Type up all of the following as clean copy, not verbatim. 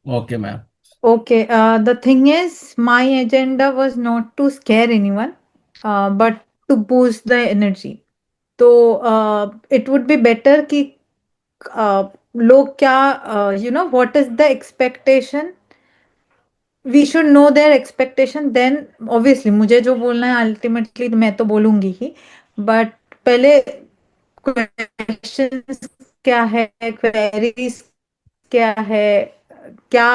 Okay ma'am. Okay, the thing is, my agenda was not to scare anyone, but to boost the energy. तो it would be better कि लोग क्या what is the expectation, we should know their expectation, then obviously मुझे जो बोलना है ultimately मैं तो बोलूंगी ही, बट पहले क्वेश्चंस क्या है, क्वेरीज क्या है, क्या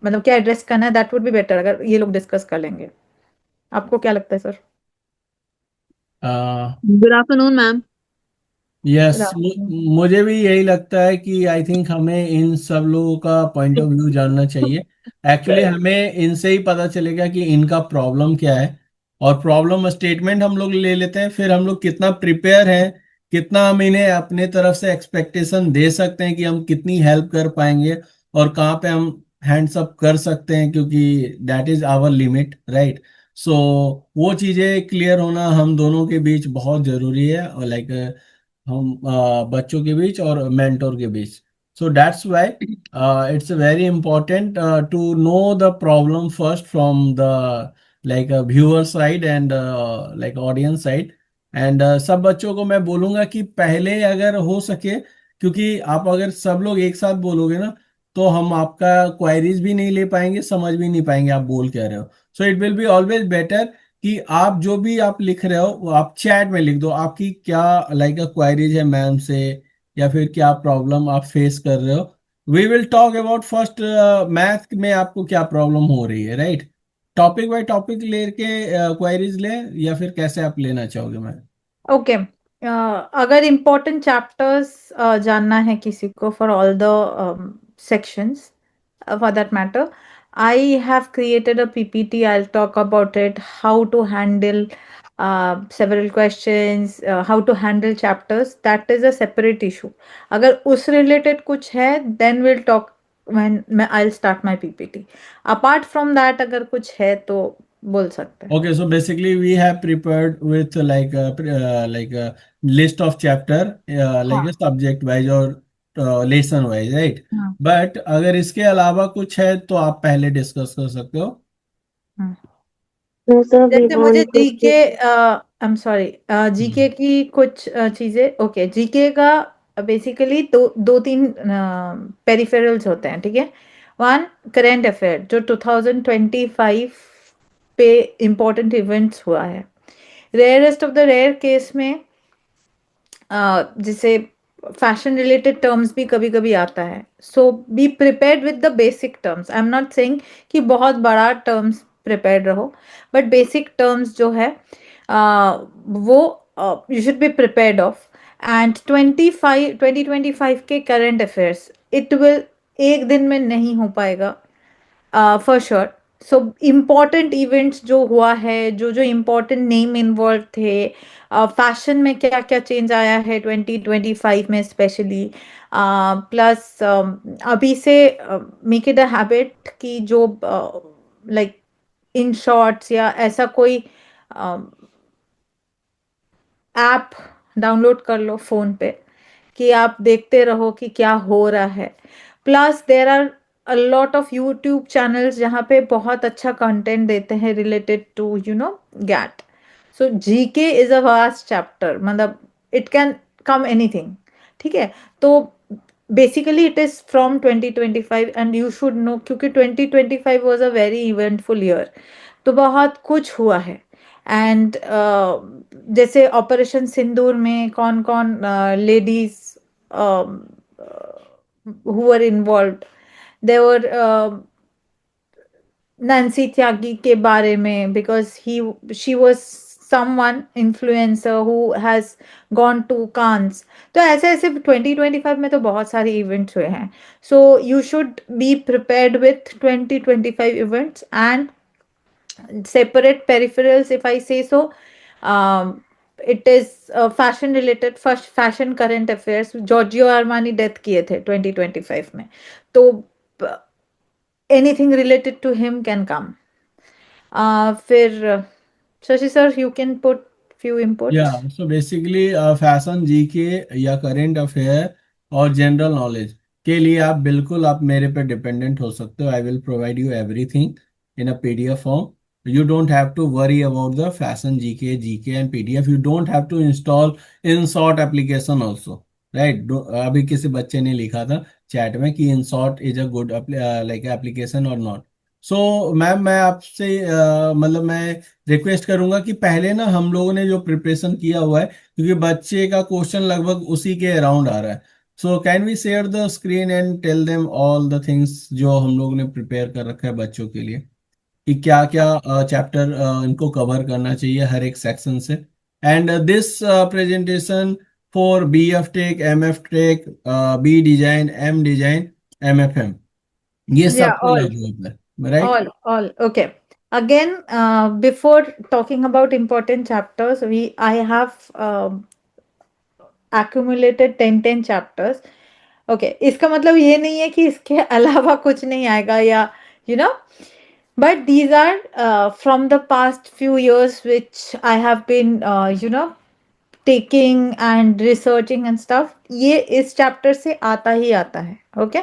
मतलब क्या एड्रेस करना है, दैट वुड बी बेटर अगर ये लोग डिस्कस कर लेंगे। आपको क्या लगता है sir? Good afternoon ma'am. Yes, मुझे भी यही लगता है कि आई थिंक हमें इन सब लोगों का पॉइंट ऑफ व्यू जानना चाहिए। एक्चुअली हमें इनसे ही पता चलेगा कि इनका प्रॉब्लम क्या है, और प्रॉब्लम स्टेटमेंट हम लोग ले लेते हैं, फिर हम लोग कितना प्रिपेयर हैं, कितना हम इन्हें अपने तरफ से एक्सपेक्टेशन दे सकते हैं कि हम कितनी हेल्प कर पाएंगे, और कहाँ पे हम हैंड्स अप कर सकते हैं, क्योंकि that is our limit, right. So वो चीज़ें क्लियर होना हम दोनों के बीच बहुत ज़रूरी है, और लाइक हम बच्चों के बीच और मेंटोर के बीच। So that's why it's very important to know the problem first from the like viewer side and like audience side. And सब बच्चों को मैं बोलूंगा कि पहले अगर हो सके, क्योंकि आप अगर सब लोग एक साथ बोलोगे ना, तो हम आपका क्वायरीज भी नहीं ले पाएंगे, समझ भी नहीं पाएंगे आप बोल क्या रहे हो। So it will be always better कि आप जो भी आप लिख रहे हो वो आप चैट में लिख दो, आपकी क्या लाइक क्वायरीज है मैम से, या फिर क्या प्रॉब्लम आप फेस कर रहे हो। We will talk about first math में आपको क्या प्रॉब्लम हो रही है, राइट। टॉपिक बाय टॉपिक लेके क्वायरीज लें, या फिर कैसे आप लेना चाहोगे मैम? ओके, अगर इम्पोर्टेंट चैप्टर्स जानना है किसी को for all the sections, for that matter, I have created a PPT. I'll talk about it, how to handle several questions, how to handle chapters. That is a separate issue. अगर उस related कुछ है, then we'll talk when I'll start my PPT. Apart from that, अगर कुछ है तो बोल सकते हैं। Okay, so basically we have prepared with like a list of chapter, like a हाँ subject wise or lesson wise, right? हाँ But अगर इसके अलावा कुछ है तो आप पहले डिस्कस कर सकते हो। हाँ। No, sir, we जैसे मुझे want to GK, I am sorry, GK hmm. की कुछ चीजें, ओके, जीके का बेसिकली दो दो तीन पेरिफेरल्स होते हैं, ठीक है। वन, करंट अफेयर जो 2025 पे इम्पोर्टेंट इवेंट्स हुआ है। Rarest of the rare case में जिसे फैशन रिलेटेड टर्म्स भी कभी कभी आता है, so be prepared with the basic terms. I am not saying कि बहुत बड़ा टर्म्स प्रिपेयर्ड रहो, बट बेसिक टर्म्स जो है वो you should be prepared of. And 2025 के करंट अफेयर्स, इट विल एक दिन में नहीं हो पाएगा for sure. So important events जो हुआ है, जो जो इम्पोर्टेंट नेम इन्वॉल्व थे, फैशन में क्या क्या चेंज आया है 2025 में स्पेशली, प्लस अभी से मेक इट अ हैबिट कि जो लाइक इन शॉर्ट्स या ऐसा कोई ऐप डाउनलोड कर लो फोन पे कि आप देखते रहो कि क्या हो रहा है। Plus there are a lot of YouTube channels जहाँ पे बहुत अच्छा कंटेंट देते हैं related to GAT. So GK is a vast chapter, मतलब इट कैन कम एनीथिंग, ठीक है। तो basically it is from 2025 and you should know, क्योंकि 2025 was a very eventful year, तो बहुत कुछ हुआ है। एंड जैसे ऑपरेशन सिंदूर में कौन कौन लेडीज हु वर इन्वॉल्व्ड, देवर नैन्सी त्यागी के बारे में, because he she was someone influencer who has gone to Cannes। तो ऐसे ऐसे 2025 में तो बहुत सारे इवेंट्स हुए हैं। So you should be prepared with 2025 events and separate peripherals, if I say so. It is fashion related, first fashion current affairs, Giorgio Armani death किए थे 2025 में, तो anything related to him can come. फिर Shashi sir, you can put few या inputs। So basically fashion, GK या current affair और general knowledge, के लिए आप बिल्कुल आप मेरे पे डिपेंडेंट हो सकते हो। I will provide you everything in a PDF form. You don't have to worry about the fashion GK and PDF. You don't have to install Inshorts application also, right? अभी किसी बच्चे ने लिखा था chat में कि Inshorts is a good like application और not. So ma'am, मैं आपसे मतलब मैं रिक्वेस्ट करूंगा कि पहले ना हम लोगों ने जो प्रिपरेशन किया हुआ है, क्योंकि बच्चे का क्वेश्चन लगभग उसी के अराउंड आ रहा है। So can we share the screen and tell them all the things जो हम लोग ने प्रिपेयर कर रखा है बच्चों के लिए, कि क्या क्या चैप्टर इनको कवर करना चाहिए हर एक सेक्शन से। And this presentation for B F tech, M F tech, B design, M design, M F M, ये Yeah, सब पे all, लागू होता है, राइट? all. Okay. Again, before talking about important chapters, I have accumulated 10 chapters. Okay, इसका मतलब ये नहीं है कि इसके अलावा कुछ नहीं आएगा या you know, but these are from the past few years which I have been taking and researching and stuff. ये इस चैप्टर से आता ही आता है. ओके,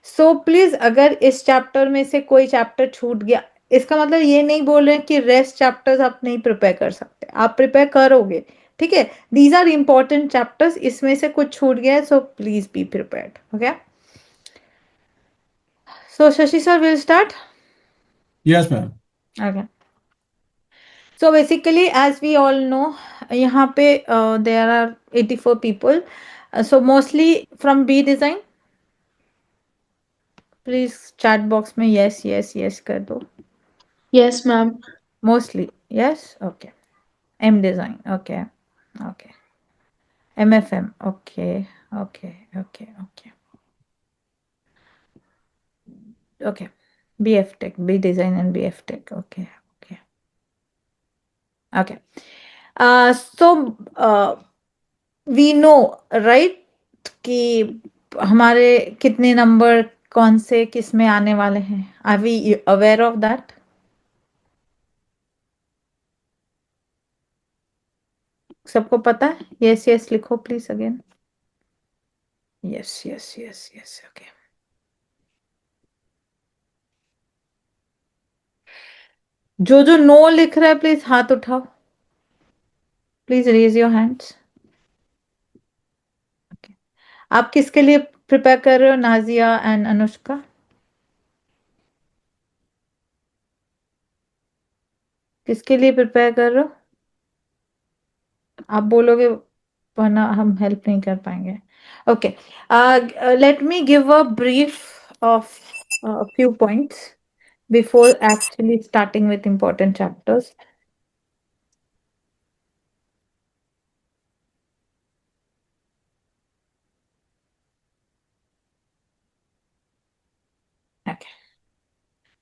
सो प्लीज अगर इस चैप्टर में से कोई चैप्टर छूट गया, इसका मतलब ये नहीं बोल रहे हैं कि रेस्ट चैप्टर्स आप नहीं प्रिपेयर कर सकते, आप प्रिपेयर करोगे. ठीक है, दीज आर इंपॉर्टेंट चैप्टर्स, इसमें से कुछ छूट गया है, so please be prepared. Okay, so Shashi sir will start. Yes ma'am. Okay, so basically as we all know, यहाँ पे there are 84 people, so mostly from B design. Please chat box में yes yes yes कर दो. Yes, ma'am. Mostly yes. Okay, M design. Okay, okay, M F M. Okay, okay, okay, okay, okay, B F tech, B design and B F tech. Okay, okay, okay. So we know right कि हमारे कितने number कौन से किस में आने वाले हैं. Are we aware of that? सबको पता है? यस यस लिखो please again. Yes yes yes yes. Okay, जो जो नो लिख रहा है प्लीज हाथ उठाओ. Please raise your hands. Okay, आप किसके लिए प्रिपेयर कर रहे हो, नाजिया एंड अनुष्का? किसके लिए प्रिपेयर कर रहे हो? आप बोलोगे वरना हम हेल्प नहीं कर पाएंगे. Okay, let me give a brief of few points before actually starting with important chapters. Okay,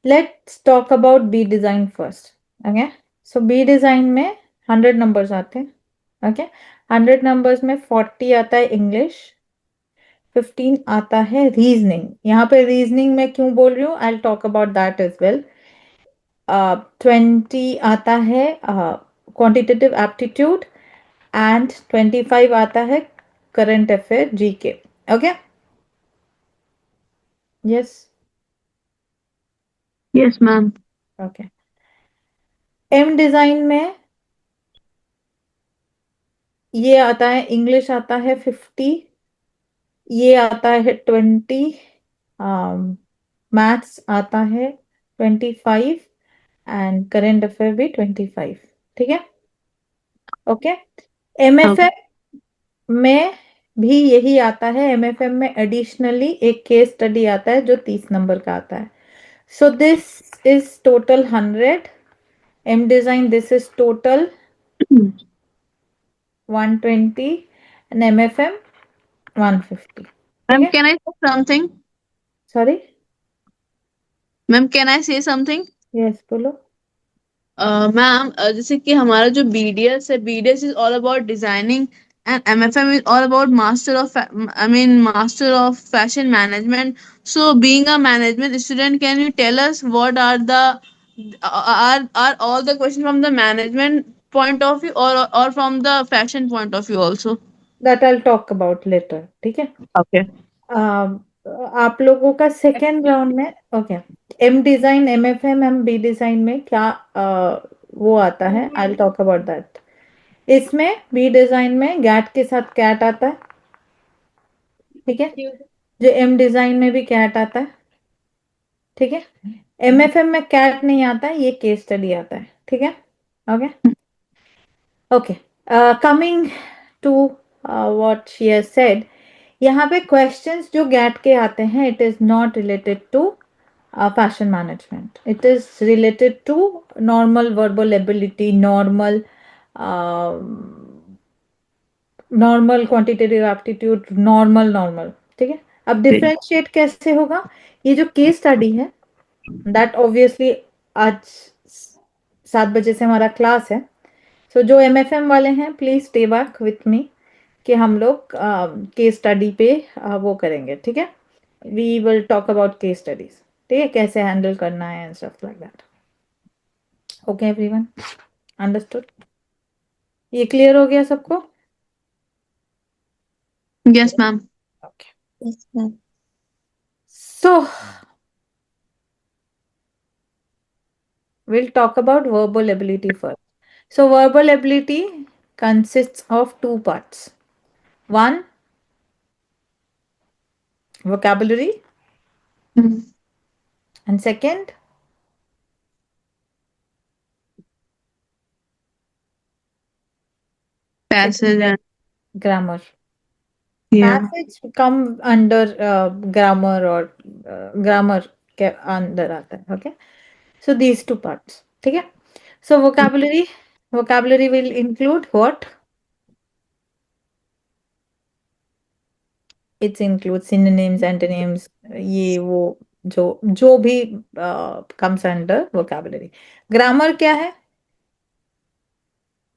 let's talk about B design first. Okay, so B design में 100 numbers आते हैं. Okay, 100 numbers में 40 आता है इंग्लिश, 15 आता है रीजनिंग. यहाँ पे रीजनिंग में क्यों बोल रही हूँ, I talk about that as well. 20 आता है क्वांटिटेटिव एप्टीट्यूड एंड 25 आता है current affair GK. Okay, yes. Yes, ma'am. Okay, M design में ये आता है इंग्लिश आता है 50, ये आता है 20, मैथ्स आता है 25 एंड करेंट अफेयर भी 25. ठीक है, ओके. Okay. एमएफएम में भी यही आता है. एमएफएम में एडिशनली एक केस स्टडी आता है जो 30 नंबर का आता है. So this is total 100. M design this is total 120 and MFM 150. ठीक Ma'am, है, can I say something? Sorry. Ma'am, can I say something? यस बोलो. मैम, जैसे कि हमारा जो BDS है, BDS is all about designing and MFM is all about master of fashion management. So being a management student, can you tell us what are the are all the questions from the management point of view, or from the fashion point of view also? That I talk about later. ठीक है. Okay. आप लोगों का second round में, okay, M design, M F M B design में क्या वो आता है, I will talk about that. इसमें बी डिजाइन में गैट के साथ कैट आता है, ठीक है, जो एम डिजाइन में भी कैट आता है, ठीक है। एम एफ एम में कैट नहीं आता है, ये केस स्टडी आता है, ठीक है। Okay okay, coming to what she has said, यहाँ पे क्वेश्चंस जो गैट के आते हैं, it is not related to fashion management. It is related to normal verbal ability, normal quantitative aptitude, normal, ठीक है। अब डिफरेंशिएट कैसे होगा, ये जो केस स्टडी है दैट ऑब्वियसली आज 7 बजे से हमारा क्लास है, सो जो एमएफएम वाले हैं please stay back with me कि हम लोग केस स्टडी पे वो करेंगे, ठीक है। We will talk about case studies, ठीक है, कैसे हैंडल करना है and stuff like that. Okay everyone, understood? ये क्लियर हो गया सबको? Yes, ma'am. Okay, Yes, ma'am. So we'll talk about verbal ability first. So verbal ability consists of two parts. One, vocabulary, Mm. and second, Passage and grammar. yeah. Passage come under grammar or grammar के अंदर आता है, okay? So these two parts, ठीक है? So vocabulary will include what? It includes synonyms, antonyms, ये वो जो भी comes under vocabulary. Grammar क्या है?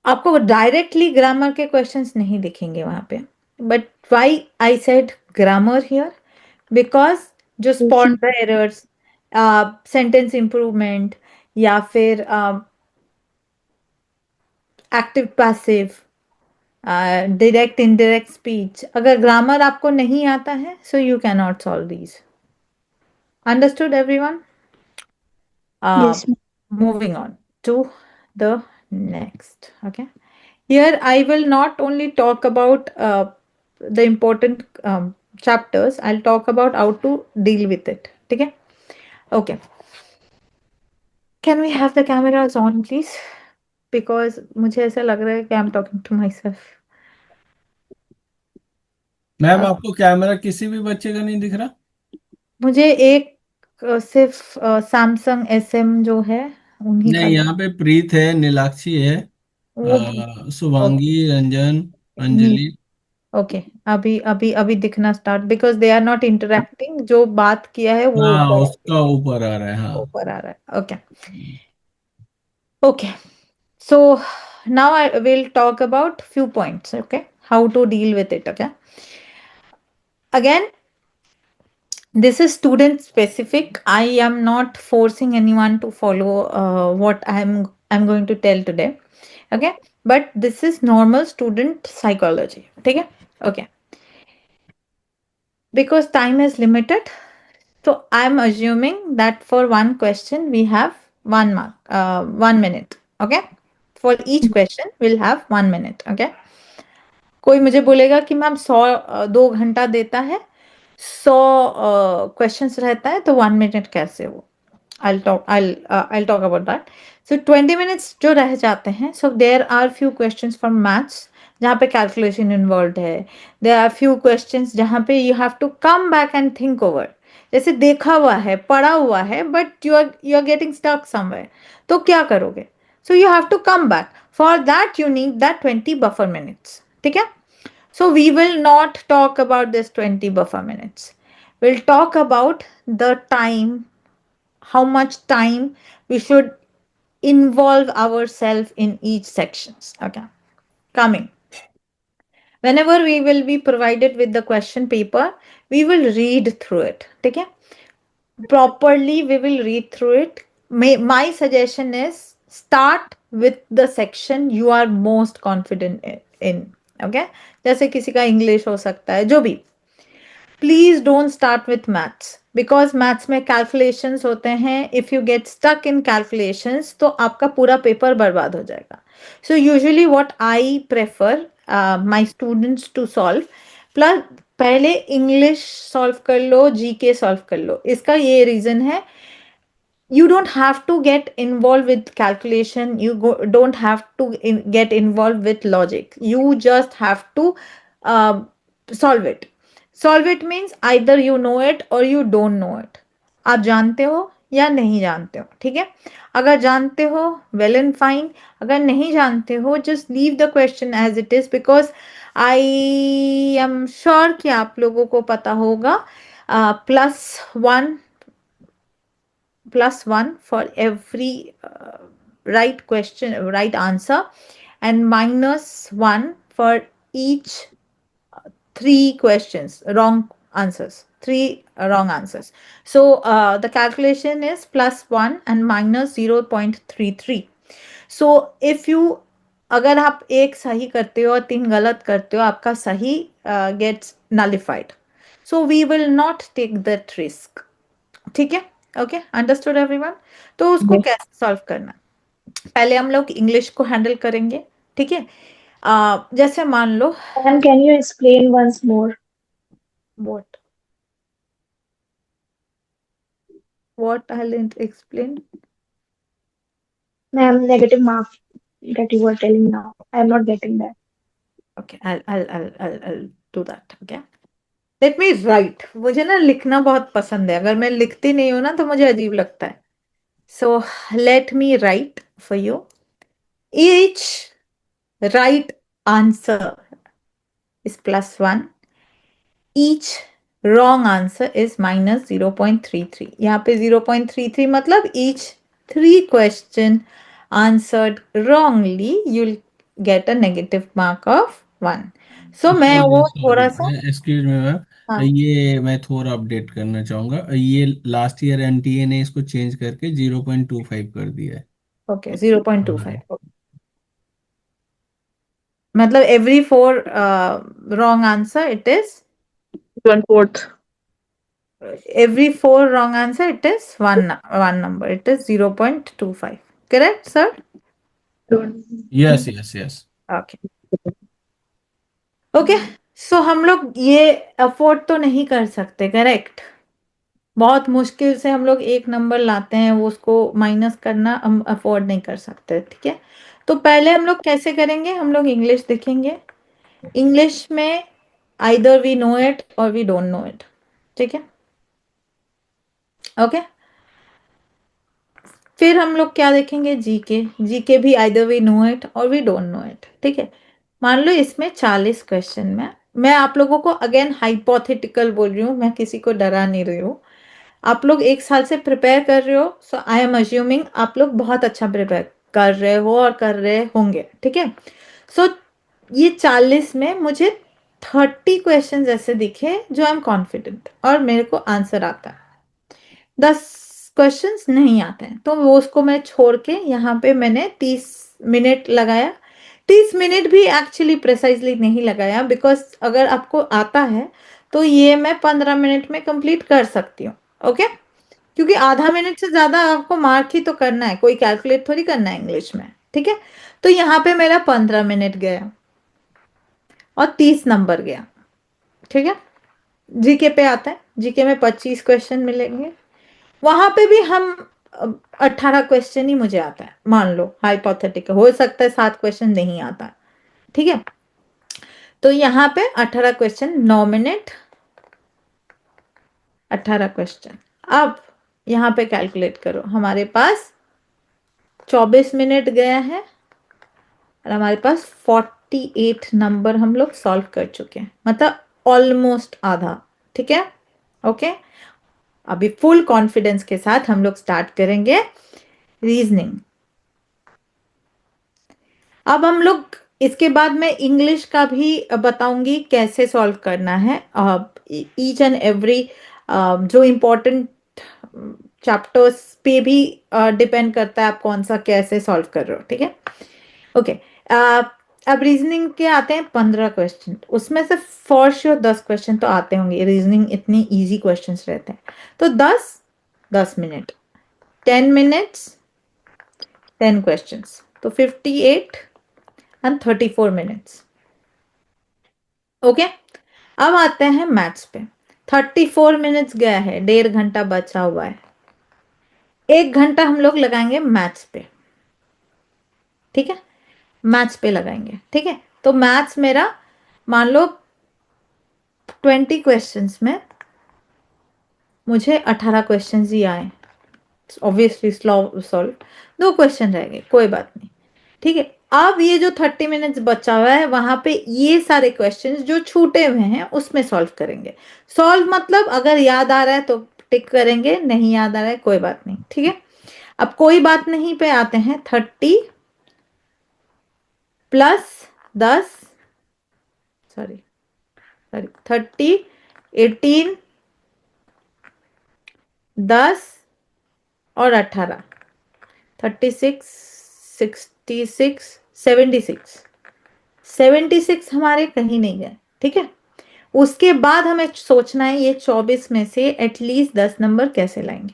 आपको डायरेक्टली ग्रामर के क्वेश्चंस नहीं दिखेंगे वहां पे, but why I said grammar here, because जो spot the errors, sentence improvement, या फिर active passive, direct indirect speech, अगर ग्रामर आपको नहीं आता है so you can not solve these. Understood everyone? Yes, ma'am. Moving on to the next, okay. Here I will not only talk about the important chapters, I'll talk about how to deal with it, okay. Okay, can we have the cameras on please, because मुझे ऐसा लग रहा है कि I'm talking to myself. Ma'am आपको camera किसी भी बच्चे का नहीं दिख रहा? मुझे एक सिर्फ सैमसंग एसएम जो है उन्हीं का नहीं, यहाँ पे प्रीत है, नीलाक्षी है, वो शुभांगी, रंजन, मी, अंजलि। ओके, अभी अभी अभी दिखना start, because they are not interacting, जो बात किया है वो हाँ, ऊपर उसका ऊपर आ रहा है, हाँ। ऊपर आ रहा है, okay okay. So now I will talk about few points, okay, how to deal with it, okay. Again, this is student specific, I am not forcing anyone to follow what I'm going to tell today, okay, but this is normal student psychology, okay. Okay, because time is limited, so I'm assuming that for one question we have 1 mark, 1 minute, okay. For each question we'll have 1 minute, okay. कोई मुझे बोलेगा कि ma'am 2 घंटा देता है, 100 questions रहता है, तो 1 मिनट कैसे हो? I'll talk about that. So 20 minutes जो रह जाते हैं, so there are few questions from maths जहाँ पे कैलकुलेशन इन्वॉल्व है, there are few questions जहाँ पे you have to come back and think over, जैसे देखा हुआ है, पढ़ा हुआ है, but you are getting stuck somewhere, तो क्या करोगे? So you have to come back, for that you need that 20 buffer minutes, ठीक है? So we will not talk about this 20 buffer minutes. We'll talk about the time, how much time we should involve ourselves in each sections. Okay. Coming. Whenever we will be provided with the question paper, we will read through it. Okay. Properly, we will read through it. My suggestion is start with the section you are most confident in. Okay. जैसे किसी का English हो सकता है, जो भी, please don't start with maths, because maths में calculations होते हैं. If you get stuck in calculations तो आपका पूरा पेपर बर्बाद हो जाएगा. So usually what I prefer my students to solve, plus पहले इंग्लिश सॉल्व कर लो, जीके सॉल्व कर लो. इसका ये रीजन है, you don't have to get involved with calculation, don't have to get involved with logic, you just have to uh, solve it. Solve it means either you know it or you don't know it. आप जानते हो या नहीं जानते हो, ठीक है. अगर जानते हो वेल एंड फाइन, अगर नहीं जानते हो just leave the question as it is, because I am sure कि आप लोगों को पता होगा +1 for every right question, right answer, and -1 for each 3 questions, wrong answers, 3 wrong answers. So the calculation is +1 and -0.33. So if you, अगर आप एक सही करते हो और 3 गलत करते हो, आपका सही gets nullified. So we will not take that risk. ठीक है. Okay, understood everyone. तो उसको कैसे सॉल्व करना, पहले हम लोग इंग्लिश को हैंडल करेंगे, ठीक है. जैसे मान लो, And can you explain once more? what I'll explain. Ma'am, negative mark that you were telling now. I am not getting that. Okay, I'll do that. Okay, let me write. मुझे ना लिखना बहुत पसंद है, अगर मैं लिखती नहीं हूँ ना तो मुझे अजीब लगता है. So let me write for you. Each right answer is +1. Each wrong answer is -0.33. यहाँ पे 0.33 मतलब each 3 question answered wrongly you'll get a negative mark of 1. So मैं वो थोड़ा सा, एक्सक्यूज मी मैम, हाँ, ये मैं थोड़ा अपडेट करना चाहूंगा. ये लास्ट ईयर एनटीए ने इसको चेंज करके 0.25 कर दिया है. ओके 0.25. मतलब every 4 wrong answer it is 1/4. every 4 wrong answer it is one number, it is 0.25. Correct, sir? Yes yes yes. Okay okay. So हम लोग ये अफोर्ड तो नहीं कर सकते, करेक्ट. बहुत मुश्किल से हम लोग एक नंबर लाते हैं, वो उसको माइनस करना हम अफोर्ड नहीं कर सकते, ठीक है. तो पहले हम लोग कैसे करेंगे, हम लोग इंग्लिश देखेंगे. इंग्लिश में आइदर वी नो इट और वी डोंट नो इट, ठीक है. ओके, फिर हम लोग क्या देखेंगे, जीके. जीके भी आइदर वी नो इट और वी डोंट नो इट, ठीक है. मान लो इसमें 40 क्वेश्चन में, मैं आप लोगों को अगेन हाइपोथेटिकल बोल रही हूँ, मैं किसी को डरा नहीं रही हूँ. आप लोग 1 साल से प्रिपेयर कर रहे हो, सो आई एम अज्यूमिंग आप लोग बहुत अच्छा प्रिपेयर कर रहे हो और कर रहे होंगे, ठीक है. सो ये 40 में मुझे 30 क्वेश्चन ऐसे दिखे जो आई एम कॉन्फिडेंट और मेरे को आंसर आता है. 10 क्वेश्चंस नहीं आते हैं, तो वो उसको मैं छोड़ के यहाँ पे मैंने 30 मिनट लगाया. 30 मिनट भी एक्चुअली प्रिसाइजली नहीं लगाया, बिकॉज अगर आपको आता है तो ये मैं 15 मिनट में कंप्लीट कर सकती हूँ. ओके, क्योंकि आधा मिनट से ज्यादा आपको मार्क ही तो करना है, कोई कैलकुलेट थोड़ी करना है इंग्लिश में, ठीक है. तो यहाँ पे मेरा 15 मिनट गया और 30 नंबर गया, ठीक है. जीके पे आता है, जीके में 25 क्वेश्चन मिलेंगे. वहां पे भी हम 18 क्वेश्चन ही मुझे आता है, मान लो हाइपोथेटिकल, हो सकता है 7 क्वेश्चन नहीं आता, ठीक है. तो यहाँ पे 18 क्वेश्चन, 9 मिनट, 18 क्वेश्चन. अब यहाँ पे कैलकुलेट करो, हमारे पास 24 मिनट गया है और हमारे पास 48 नंबर हम लोग सॉल्व कर चुके हैं, मतलब ऑलमोस्ट आधा, ठीक है. ओके, अभी फुल कॉन्फिडेंस के साथ हम लोग स्टार्ट करेंगे रीजनिंग. अब हम लोग इसके बाद मैं इंग्लिश का भी बताऊंगी कैसे सॉल्व करना है. ईच एंड एवरी जो इम्पोर्टेंट चैप्टर्स पे भी डिपेंड करता है आप कौन सा कैसे सॉल्व कर रहे हो, ठीक है. ओके, अब रीजनिंग के आते हैं 15 क्वेश्चन, उसमें से फॉर श्योर 10 क्वेश्चन तो आते होंगे, रीजनिंग इतनी इजी क्वेश्चंस रहते हैं। तो 10 मिनट, 10 मिनट्स 10 क्वेश्चंस, तो 58 एंड 34 मिनट्स। ओके, अब आते हैं मैथ्स पे। 34 मिनट्स गया है, 1.5 घंटा बचा हुआ है, 1 घंटा हम लोग लगाएंगे मैथ्स पे, ठीक है, मैथ्स पे लगाएंगे, ठीक है। तो मैथ्स मेरा मान लो 20 क्वेश्चंस में मुझे 18 क्वेश्चंस ही आए, ऑब्वियसली सॉल्व 2 क्वेश्चन रह गए, कोई बात नहीं, ठीक है। अब ये जो 30 मिनट्स बचा हुआ है, वहां पे ये सारे क्वेश्चंस जो छूटे हुए हैं उसमें सॉल्व करेंगे। सॉल्व मतलब अगर याद आ रहा है तो टिक करेंगे, नहीं याद आ रहा है कोई बात नहीं, ठीक है। अब कोई बात नहीं पे आते हैं, 30 प्लस 10, सॉरी 30, 18, 10 और 18, 36, 66, 76, 76 हमारे कहीं नहीं गए, ठीक है। उसके बाद हमें सोचना है ये 24 में से एटलीस्ट 10 नंबर कैसे लाएंगे,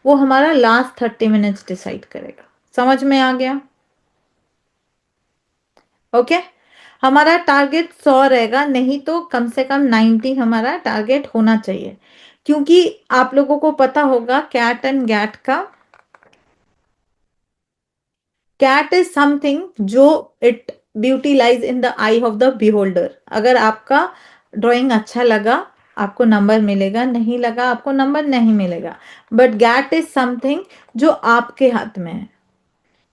वो हमारा लास्ट 30 मिनट्स डिसाइड करेगा। समझ में आ गया? ओके, हमारा टारगेट 100 रहेगा, नहीं तो कम से कम 90 हमारा टारगेट होना चाहिए, क्योंकि आप लोगों को पता होगा कैट एंड गैट का। कैट इज समथिंग जो it beauty lies in the I of the beholder. अगर आपका ड्राइंग अच्छा लगा आपको नंबर मिलेगा, नहीं लगा आपको नंबर नहीं मिलेगा। बट गैट इज समथिंग जो आपके हाथ में है,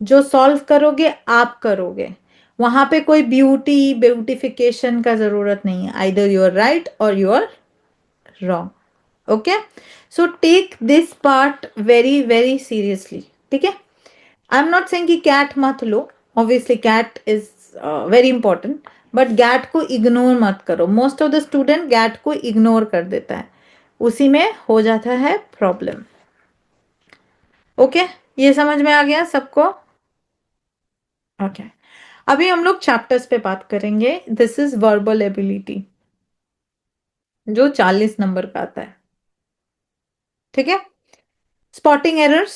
जो सॉल्व करोगे आप करोगे, वहां पे कोई ब्यूटिफिकेशन का जरूरत नहीं है, आइदर यू आर राइट और you are wrong. Okay, so take this part very very seriously, ठीक है। आई एम नॉट सेइंग कि कैट मत लो, obviously CAT is very important, but GAT को इग्नोर मत करो। Most of the student GAT को इग्नोर कर देता है, उसी में हो जाता है प्रॉब्लम। ओके, ये समझ में आ गया सबको? ओके, अभी हम लोग चैप्टर्स पे बात करेंगे। दिस इज वर्बल एबिलिटी, जो 40 नंबर का आता है, ठीक है। स्पॉटिंग एरर्स,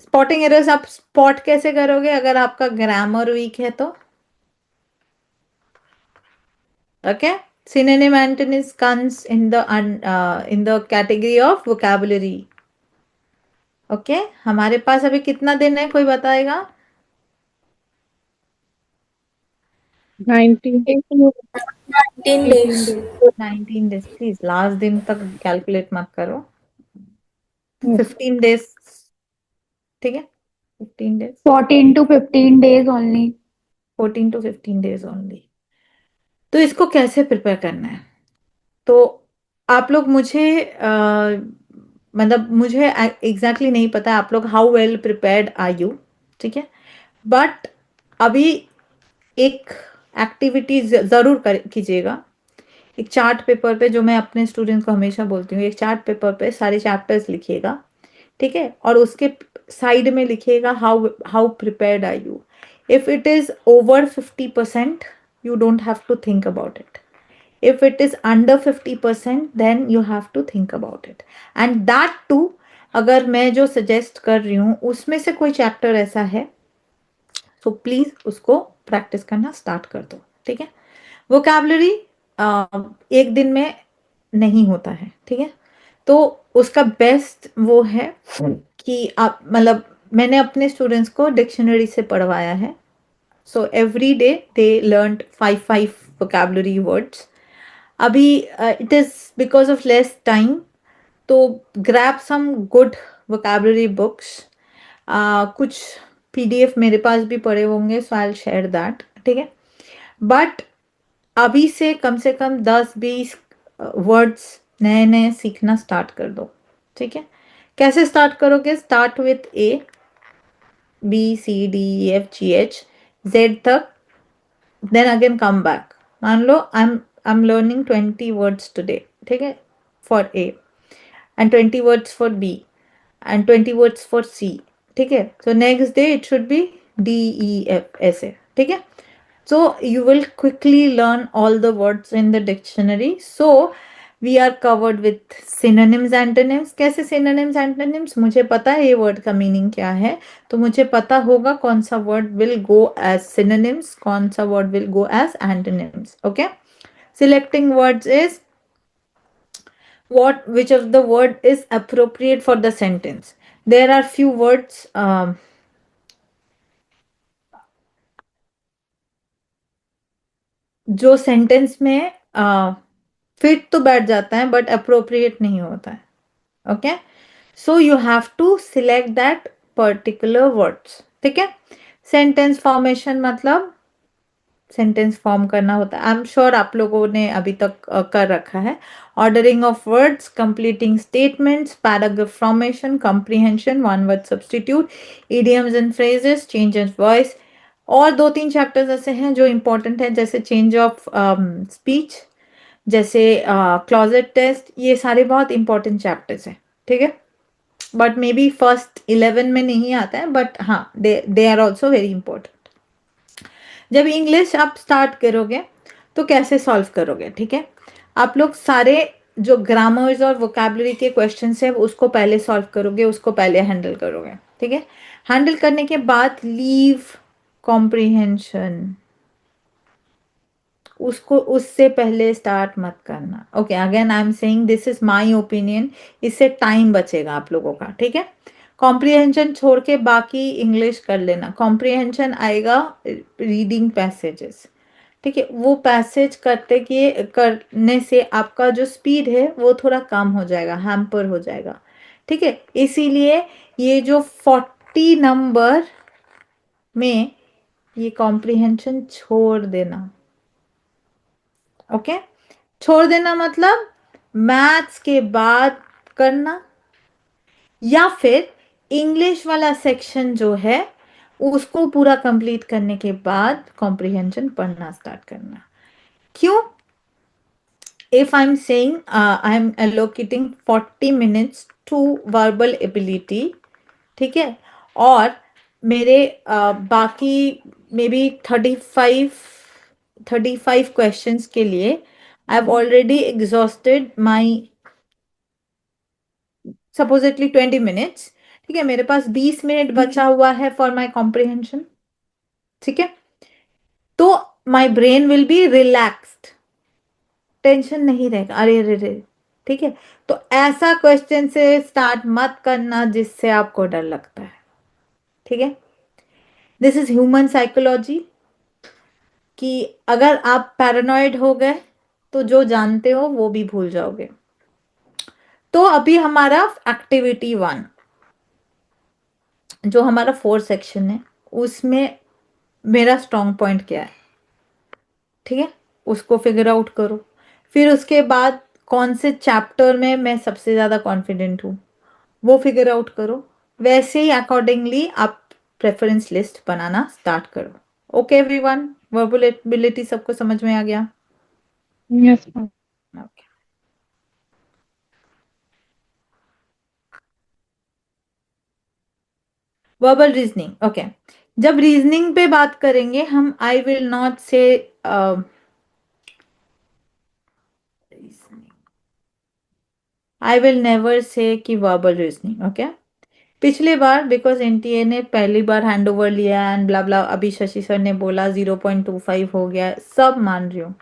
स्पॉटिंग एरर्स आप स्पॉट कैसे करोगे अगर आपका ग्रामर वीक है तो? Okay, synonym antonyms comes in the category of vocabulary. Okay, हमारे पास अभी कितना दिन है, कोई बताएगा? 19 19 days. 19 डेज। प्लीज लास्ट दिन तक कैलकुलेट मत करो, 15 डेज, ठीक है, 15 days, 14 to 15 days only. 14 to 15 days only. तो इसको कैसे प्रिपेयर करना है? तो आप लोग मुझे मतलब मुझे एग्जैक्टली नहीं पता आप लोग how well prepared are you, ठीक है। बट अभी एक एक्टिविटी जरूर कीजिएगा। एक चार्ट पेपर पे, जो मैं अपने स्टूडेंट्स को हमेशा बोलती हूँ, एक चार्ट पेपर पे सारे चैप्टर्स लिखिएगा, ठीक है, और उसके साइड में लिखिएगा how how prepared are you. If it is over 50% you don't have to think about it. If it is under 50% then you have to think about it, and that too अगर मैं जो suggest कर रही हूँ उसमें से कोई chapter ऐसा है तो प्लीज उसको प्रैक्टिस करना स्टार्ट कर दो, ठीक है। वोकैबुलरी एक दिन में नहीं होता है, ठीक है। तो उसका बेस्ट वो है कि आप मतलब मैंने अपने स्टूडेंट्स को डिक्शनरी से पढ़वाया है। So every day they learned 5 vocabulary words. Abhi it is because of less time. तो grab some good vocabulary books. कुछ PDF मेरे पास भी पड़े होंगे, so I'll share that, ठीक है। But अभी से कम 10-20 वर्ड्स नए नए सीखना स्टार्ट कर दो, ठीक है। कैसे स्टार्ट करोगे? स्टार्ट विथ ABCDEFGH Z तक, then again come back. मान लो I'm learning 20 words today, ठीक है, for A, and 20 words for B, and 20 words for C, ठीक है। So next day it should be D E F ऐसे, ठीक है। So you will quickly learn all the words in the dictionary. So we are covered with synonyms, antonyms. कैसे synonyms, antonyms? मुझे पता है ये word का meaning क्या है, तो मुझे पता होगा कौन सा word will go as synonyms, कौन सा word will go as antonyms. Okay, selecting words is which of the word is appropriate for the sentence. There are few words जो सेंटेंस में फिट तो बैठ जाता है बट अप्रोप्रिएट नहीं होता है. Okay, so you have to select that particular words. ठीक है, सेंटेंस फॉर्मेशन मतलब सेंटेंस फॉर्म करना होता है. आई एम श्योर आप लोगों ने अभी तक कर रखा है. Ordering of words, completing statements, paragraph formation, comprehension, one word substitute, idioms and phrases, change of voice. और 2-3 चैप्टर्स ऐसे हैं जो इंपॉर्टेंट है, जैसे चेंज ऑफ स्पीच, जैसे क्लॉजेट टेस्ट. ये सारे बहुत इंपॉर्टेंट चैप्टर्स हैं. ठीक है, बट मे बी फर्स्ट 11 में नहीं आता है, बट हाँ they are also very important. जब इंग्लिश आप स्टार्ट करोगे तो कैसे सॉल्व करोगे? ठीक है, आप लोग सारे जो ग्रामर्स और वोकैबुलरी के क्वेश्चंस है उसको पहले सॉल्व करोगे, उसको पहले हैंडल करोगे. ठीक है, हैंडल करने के बाद लीव कॉम्प्रिहेंशन, उसको उससे पहले स्टार्ट मत करना. Okay, again I am saying this is my opinion, इससे टाइम बचेगा आप लोगों का. ठीक है, कॉम्प्रिहेंशन छोड़ के बाकी इंग्लिश कर लेना. कॉम्प्रिहेंशन आएगा रीडिंग पैसेजेस. ठीक है, वो पैसेज करने से आपका जो स्पीड है वो थोड़ा कम हो जाएगा, हैम्पर हो जाएगा. ठीक है, इसीलिए ये जो 40 नंबर में ये कॉम्प्रिहेंशन छोड़ देना. ओके, छोड़ देना मतलब मैथ्स के बाद करना, या फिर इंग्लिश वाला सेक्शन जो है उसको पूरा कंप्लीट करने के बाद कॉम्प्रिहेंशन पढ़ना स्टार्ट करना. क्यों? if I'm saying I'm allocating 40 minutes to verbal ability, ठीक है, और मेरे बाकी मे बी 35 क्वेश्चंस के लिए I have already exhausted my supposedly 20 minutes. ठीक है, मेरे पास 20 मिनट बचा हुआ है फॉर माई कॉम्प्रिहेंशन. ठीक है, तो my brain will be relaxed, tension नहीं रहेगा. अरे अरे अरे, ठीक है, तो ऐसा क्वेश्चन से स्टार्ट मत करना जिससे आपको डर लगता है. ठीक है, दिस इज ह्यूमन साइकोलॉजी, कि अगर आप पैरानॉइड हो गए तो जो जानते हो वो भी भूल जाओगे. तो अभी हमारा एक्टिविटी 1 जो हमारा 4 सेक्शन है उसमें मेरा स्ट्रॉन्ग पॉइंट क्या है. ठीक है, उसको फिगर आउट करो. फिर उसके बाद कौन से चैप्टर में मैं सबसे ज्यादा कॉन्फिडेंट हूँ वो फिगर आउट करो. वैसे ही अकॉर्डिंगली आप प्रेफरेंस लिस्ट बनाना स्टार्ट करो. ओके एवरीवन, वर्बल एबिलिटी सबको समझ में आ गया? Yes, ma'am. Okay, verbal reasoning. Okay, जब रीजनिंग पे बात करेंगे हम, आई विल नॉट से आई विल नेवर से कि वर्बल रीजनिंग. ओके, पिछले बार बिकॉज एनटीए ने पहली बार हैंड ओवर लिया एंड ब्ला ब्ला, अभी शशि सर ने बोला 0.25 हो गया, सब मान रही हूँ.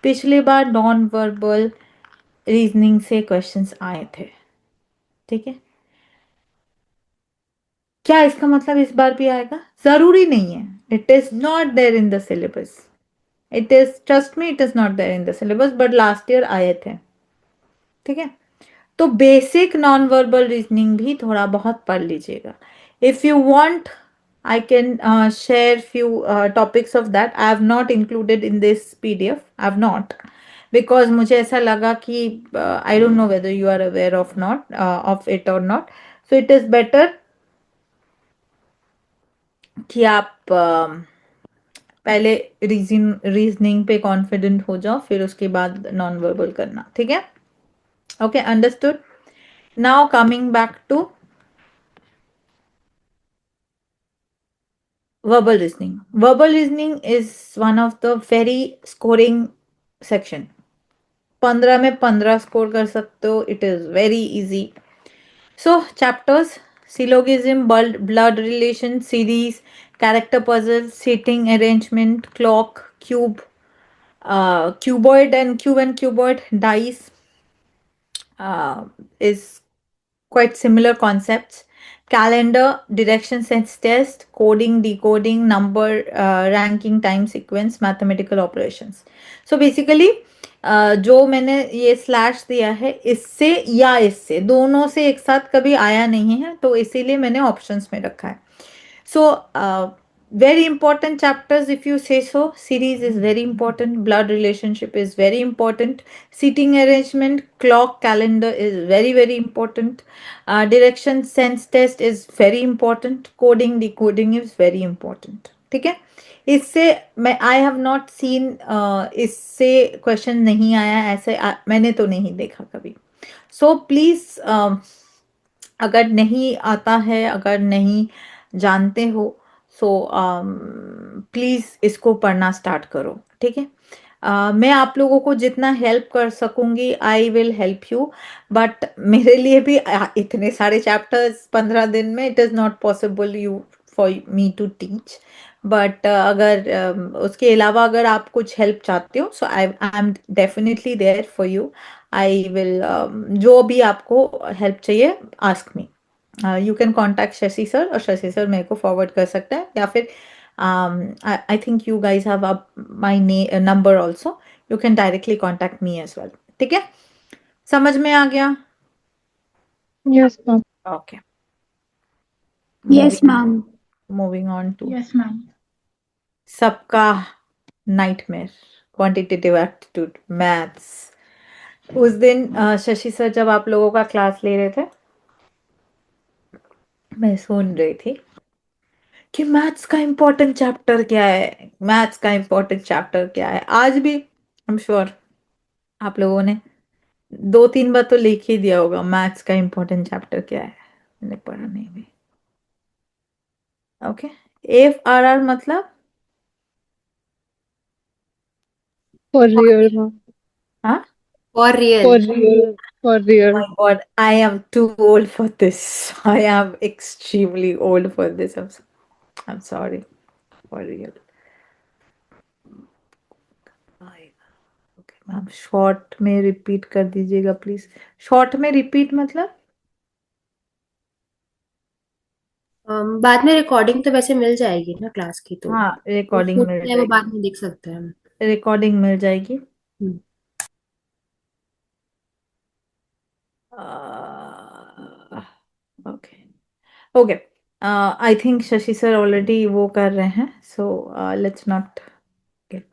पिछले बार नॉन वर्बल रीजनिंग से क्वेश्चंस आए थे. ठीक है, क्या इसका मतलब इस बार भी आएगा? जरूरी नहीं है. It is not there in the syllabus. It is, trust me, it is not there in the syllabus, but last year आए थे. ठीक है, तो बेसिक नॉन वर्बल रीजनिंग भी थोड़ा बहुत पढ़ लीजिएगा. If you want I can share few topics of that. I have not included in this PDF. I have not, because मुझे ऐसा लगा कि I don't know whether you are aware of not of it or not. So it is better कि आप पहले reasoning पे confident हो जाओ, फिर उसके बाद नॉन वर्बल करना. ठीक है, okay, understood. Now coming back to verbal reasoning. Verbal reasoning is one of the very scoring section. 15 में 15 स्कोर कर सकते हो. It is very easy. So chapters: syllogism, blood relation, series, character puzzle, seating arrangement, clock, cube, cuboid and cuboid, dice, is quite similar concepts. Calendar, direction sense test, coding, decoding, number, ranking, time sequence, mathematical operations. So basically जो मैंने ये slash दिया है, इससे या इससे दोनों से एक साथ कभी आया नहीं है, तो इसीलिए मैंने ऑप्शंस में रखा है. So very important chapters, if you say so. Series is very important, blood relationship is very important, seating arrangement, clock, calendar is very important, direction sense test is very important, coding, decoding is very important. ठीक है. इससे मैं I have not seen, इससे question नहीं आया ऐसे, मैंने तो नहीं देखा कभी. सो प्लीज, अगर नहीं आता है, अगर नहीं जानते हो, सो प्लीज इसको पढ़ना स्टार्ट करो. ठीक है. मैं आप लोगों को जितना हेल्प कर सकूंगी, I will help you. But मेरे लिए भी इतने सारे चैप्टर्स 15 दिन में, it is not possible you for me to teach. But अगर उसके अलावा अगर आप कुछ हेल्प चाहते हो, so I am definitely there for you. I will, जो भी आपको हेल्प चाहिए, ask me. You can contact Shashi sir, और शशि सर मेरे को फॉरवर्ड कर सकते हैं, या फिर I think you guys have my number also. You can directly contact me as well. ठीक है. समझ में आ गया? Yes, ma'am. Okay. Yes, ma'am. Moving on to Yes, ma'am. सबका नाइटमेयर, क्वांटिटेटिव एप्टीट्यूड, मैथ्स. उस दिन शशि सर जब आप लोगों का क्लास ले रहे थे, मैं सुन रही थी कि मैथ्स का इम्पोर्टेंट चैप्टर क्या है, मैथ्स का इम्पोर्टेंट चैप्टर क्या है. आज भी आई एम श्योर आप लोगों ने 2-3 बार तो लिख ही दिया होगा, मैथ्स का इम्पोर्टेंट चैप्टर क्या है. मैंने पढ़ा नहीं भी. ओके. एफ आर आर मतलब For real, ma'am. हाँ. For real. For real. For real. My God, I am too old for this. I am extremely old for this. I'm sorry. For real. Okay ma'am, short में repeat कर दीजिएगा please. Short में repeat मतलब बाद में recording तो वैसे मिल जाएगी ना क्लास की, तो हाँ, वो रिकॉर्डिंग मिल छूटता है वो जाएगी. बाद में देख सकते हैं हम. रिकॉर्डिंग मिल जाएगी. Hmm. Okay. Okay. I think Shashi sir already वो कर रहे हैं, so let's not get.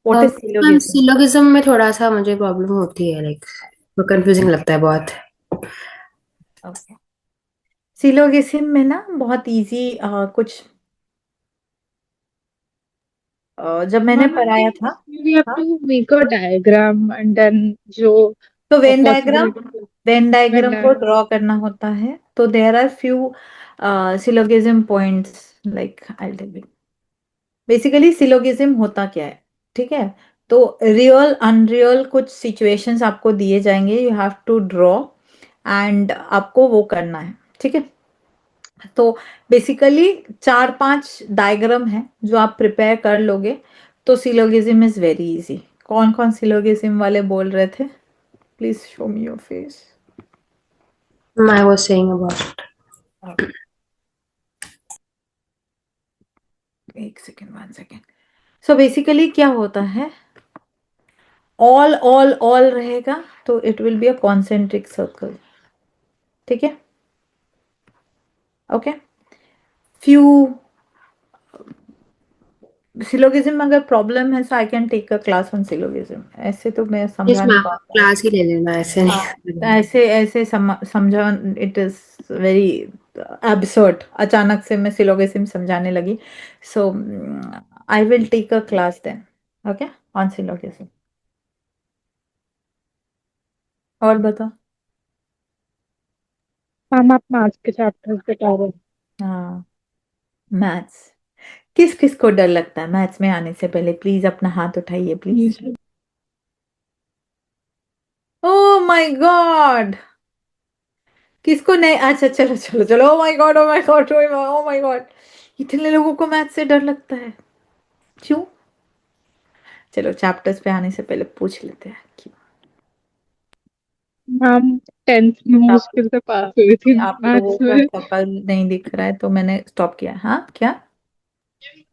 What is ma'am syllogism? Syllogism में थोड़ा सा मुझे प्रॉब्लम होती है, लाइक वो कंफ्यूजिंग लगता है बहुत. ओके. सिलोगिज्म में ना बहुत इजी कुछ जब मैंने Ma'am, I पढ़ाया think था. we have हाँ. to make a diagram and then जो तो Venn diagram, possibility Venn when diagram को diagram. ड्रॉ करना होता है. तो there are few syllogism points, like I tell you. Basically syllogism होता क्या है? ठीक है. तो रियल अनरियल कुछ सिचुएशंस आपको दिए जाएंगे, you have to draw and आपको वो करना है. ठीक है. तो बेसिकली 4-5 डायग्राम है जो आप प्रिपेयर कर लोगे, तो सिलोगिज्म इज वेरी इजी. कौन कौन सिलोगिज्म वाले बोल रहे थे? Please show me your face. I was saying about it. एक सेकेंड, 1 सेकेंड. सो बेसिकली क्या होता है, ऑल ऑल ऑल रहेगा, तो it will be a concentric circle. ठीक है. ओके. फ्यू सिलोगिज्म अगर प्रॉब्लम है, so I can take a class on syllogism. ऐसे तो मैं यस समझा नहीं मैम, पाऊंगा. क्लास ही ले लेना, ऐसे हाँ, तो नहीं. ऐसे ऐसे समझा. It is very absurd. अचानक से मैं सिलोगिज्म समझाने लगी. So I will take a class then. Okay, on syllogism. और बता. मैम आप मैथ्स के चैप्टर्स बता रहे हैं. हाँ, मैथ्स. किस किस को डर लगता है मैथ्स में आने से पहले? प्लीज अपना हाथ उठाइए प्लीज। ओ माय गॉड, किसको नहीं? अच्छा चलो चलो चलो, oh my God, oh my God, oh my God, इतने लोगों को मैथ से डर लगता है, क्यों? चलो चैप्टर्स पे आने से पहले पूछ लेते हैं क्यों। मैम 10th में मुश्किल से पास हुई थी आप लोगों मैथ्स का में। शकल नहीं दिख रहा है तो मैंने स्टॉप किया। हाँ क्या?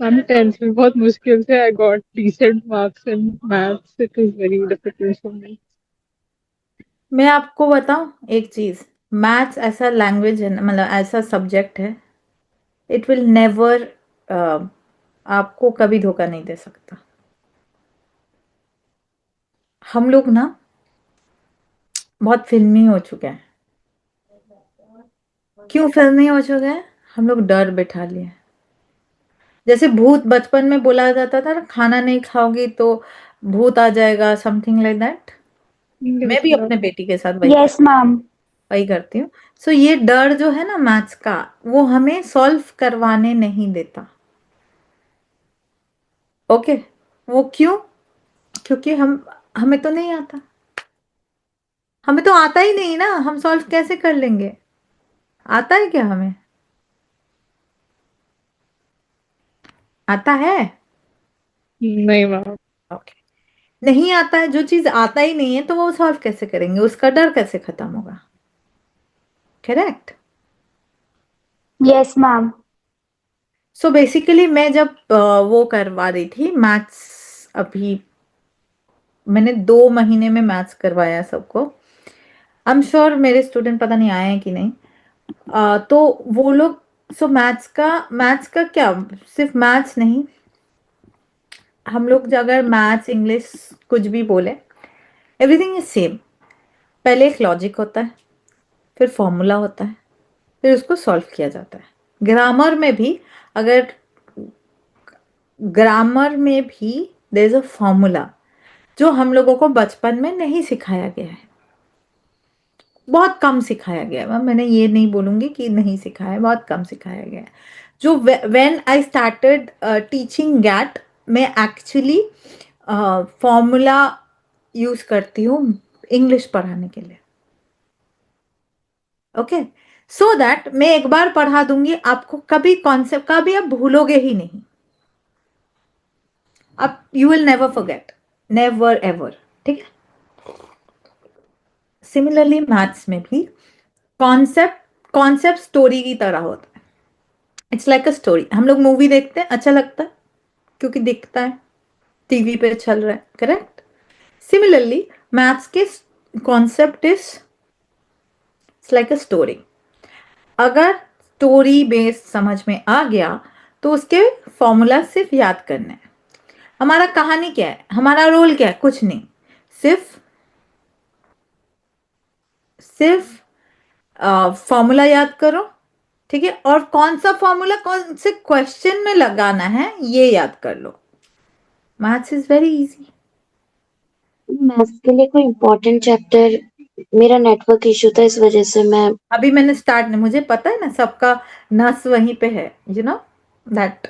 मैम 10th में बहुत मुश्किल से I got decent marks in maths, it was very difficult for me. मैं आपको बताऊं एक चीज, मैथ्स ऐसा लैंग्वेज है, मतलब ऐसा सब्जेक्ट है, इट विल नेवर आपको कभी धोखा नहीं दे सकता। हम लोग ना बहुत फिल्मी हो चुके हैं। क्यों फिल्मी हो चुके हैं? हम लोग डर बैठा लिए। जैसे भूत बचपन में बोला जाता था ना, खाना नहीं खाओगी तो भूत आ जाएगा, समथिंग लाइक दैट। मैं यस भी अपने मैम। बेटी के साथ Yes, ma'am. वही करती हूँ। सो ये डर जो है ना मैथ्स का, वो हमें सॉल्व करवाने नहीं देता। ओके, वो क्यों? क्योंकि हमें तो नहीं आता, हमें तो आता ही नहीं ना, हम सॉल्व कैसे कर लेंगे? आता है क्या हमें? आता है? नहीं मैम। ओके, नहीं आता है। जो चीज आता ही नहीं है तो वो सॉल्व कैसे करेंगे? उसका डर कैसे खत्म होगा? Correct. Yes, ma'am. So basically मैं जब वो करवा रही थी मैथ्स, अभी मैंने 2 महीने में मैथ्स करवाया सबको। आई एम श्योर मेरे स्टूडेंट पता नहीं आए हैं कि नहीं। तो वो लोग, सो मैथ्स का क्या, सिर्फ मैथ्स नहीं, हम लोग अगर मैथ्स इंग्लिश कुछ भी बोले, एवरीथिंग इज सेम। पहले एक लॉजिक होता है, फिर फॉर्मूला होता है, फिर उसको सॉल्व किया जाता है। ग्रामर में भी, अगर ग्रामर में भी देयर इज अ फॉर्मूला जो हम लोगों को बचपन में नहीं सिखाया गया है, बहुत कम सिखाया गया है। मैंने ये नहीं बोलूंगी कि नहीं सिखाया है, बहुत कम सिखाया गया है। जो when I started teaching GAT, मैं एक्चुअली फॉर्मूला यूज करती हूँ इंग्लिश पढ़ाने के लिए। ओके, सो दैट मैं एक बार पढ़ा दूंगी आपको, कभी कॉन्सेप्ट कभी आप भूलोगे ही नहीं। आप you will never forget, never ever. ठीक है? सिमिलरली मैथ्स में भी कॉन्सेप्ट कॉन्सेप्ट स्टोरी की तरह होता है। It's like a story. हम लोग मूवी देखते हैं, अच्छा लगता है क्योंकि दिखता है, टीवी पे चल रहा है, करेक्ट? सिमिलरली मैथ्स के concept is like a story. अगर स्टोरी बेस समझ में आ गया तो उसके फॉर्मूला सिर्फ याद करने हैं। हमारा कहानी क्या है, हमारा रोल क्या है? कुछ नहीं, सिर्फ सिर्फ फॉर्मूला याद करो। ठीक है? और कौन सा फॉर्मूला कौन से क्वेश्चन में लगाना है ये याद कर लो। Maths is very easy. Maths के लिए कोई इम्पोर्टेंट चैप्टर, मेरा नेटवर्क इशू था इस वजह से मैं अभी मैंने स्टार्ट नहीं, मुझे पता है ना सबका नस वहीं पे है, you know that.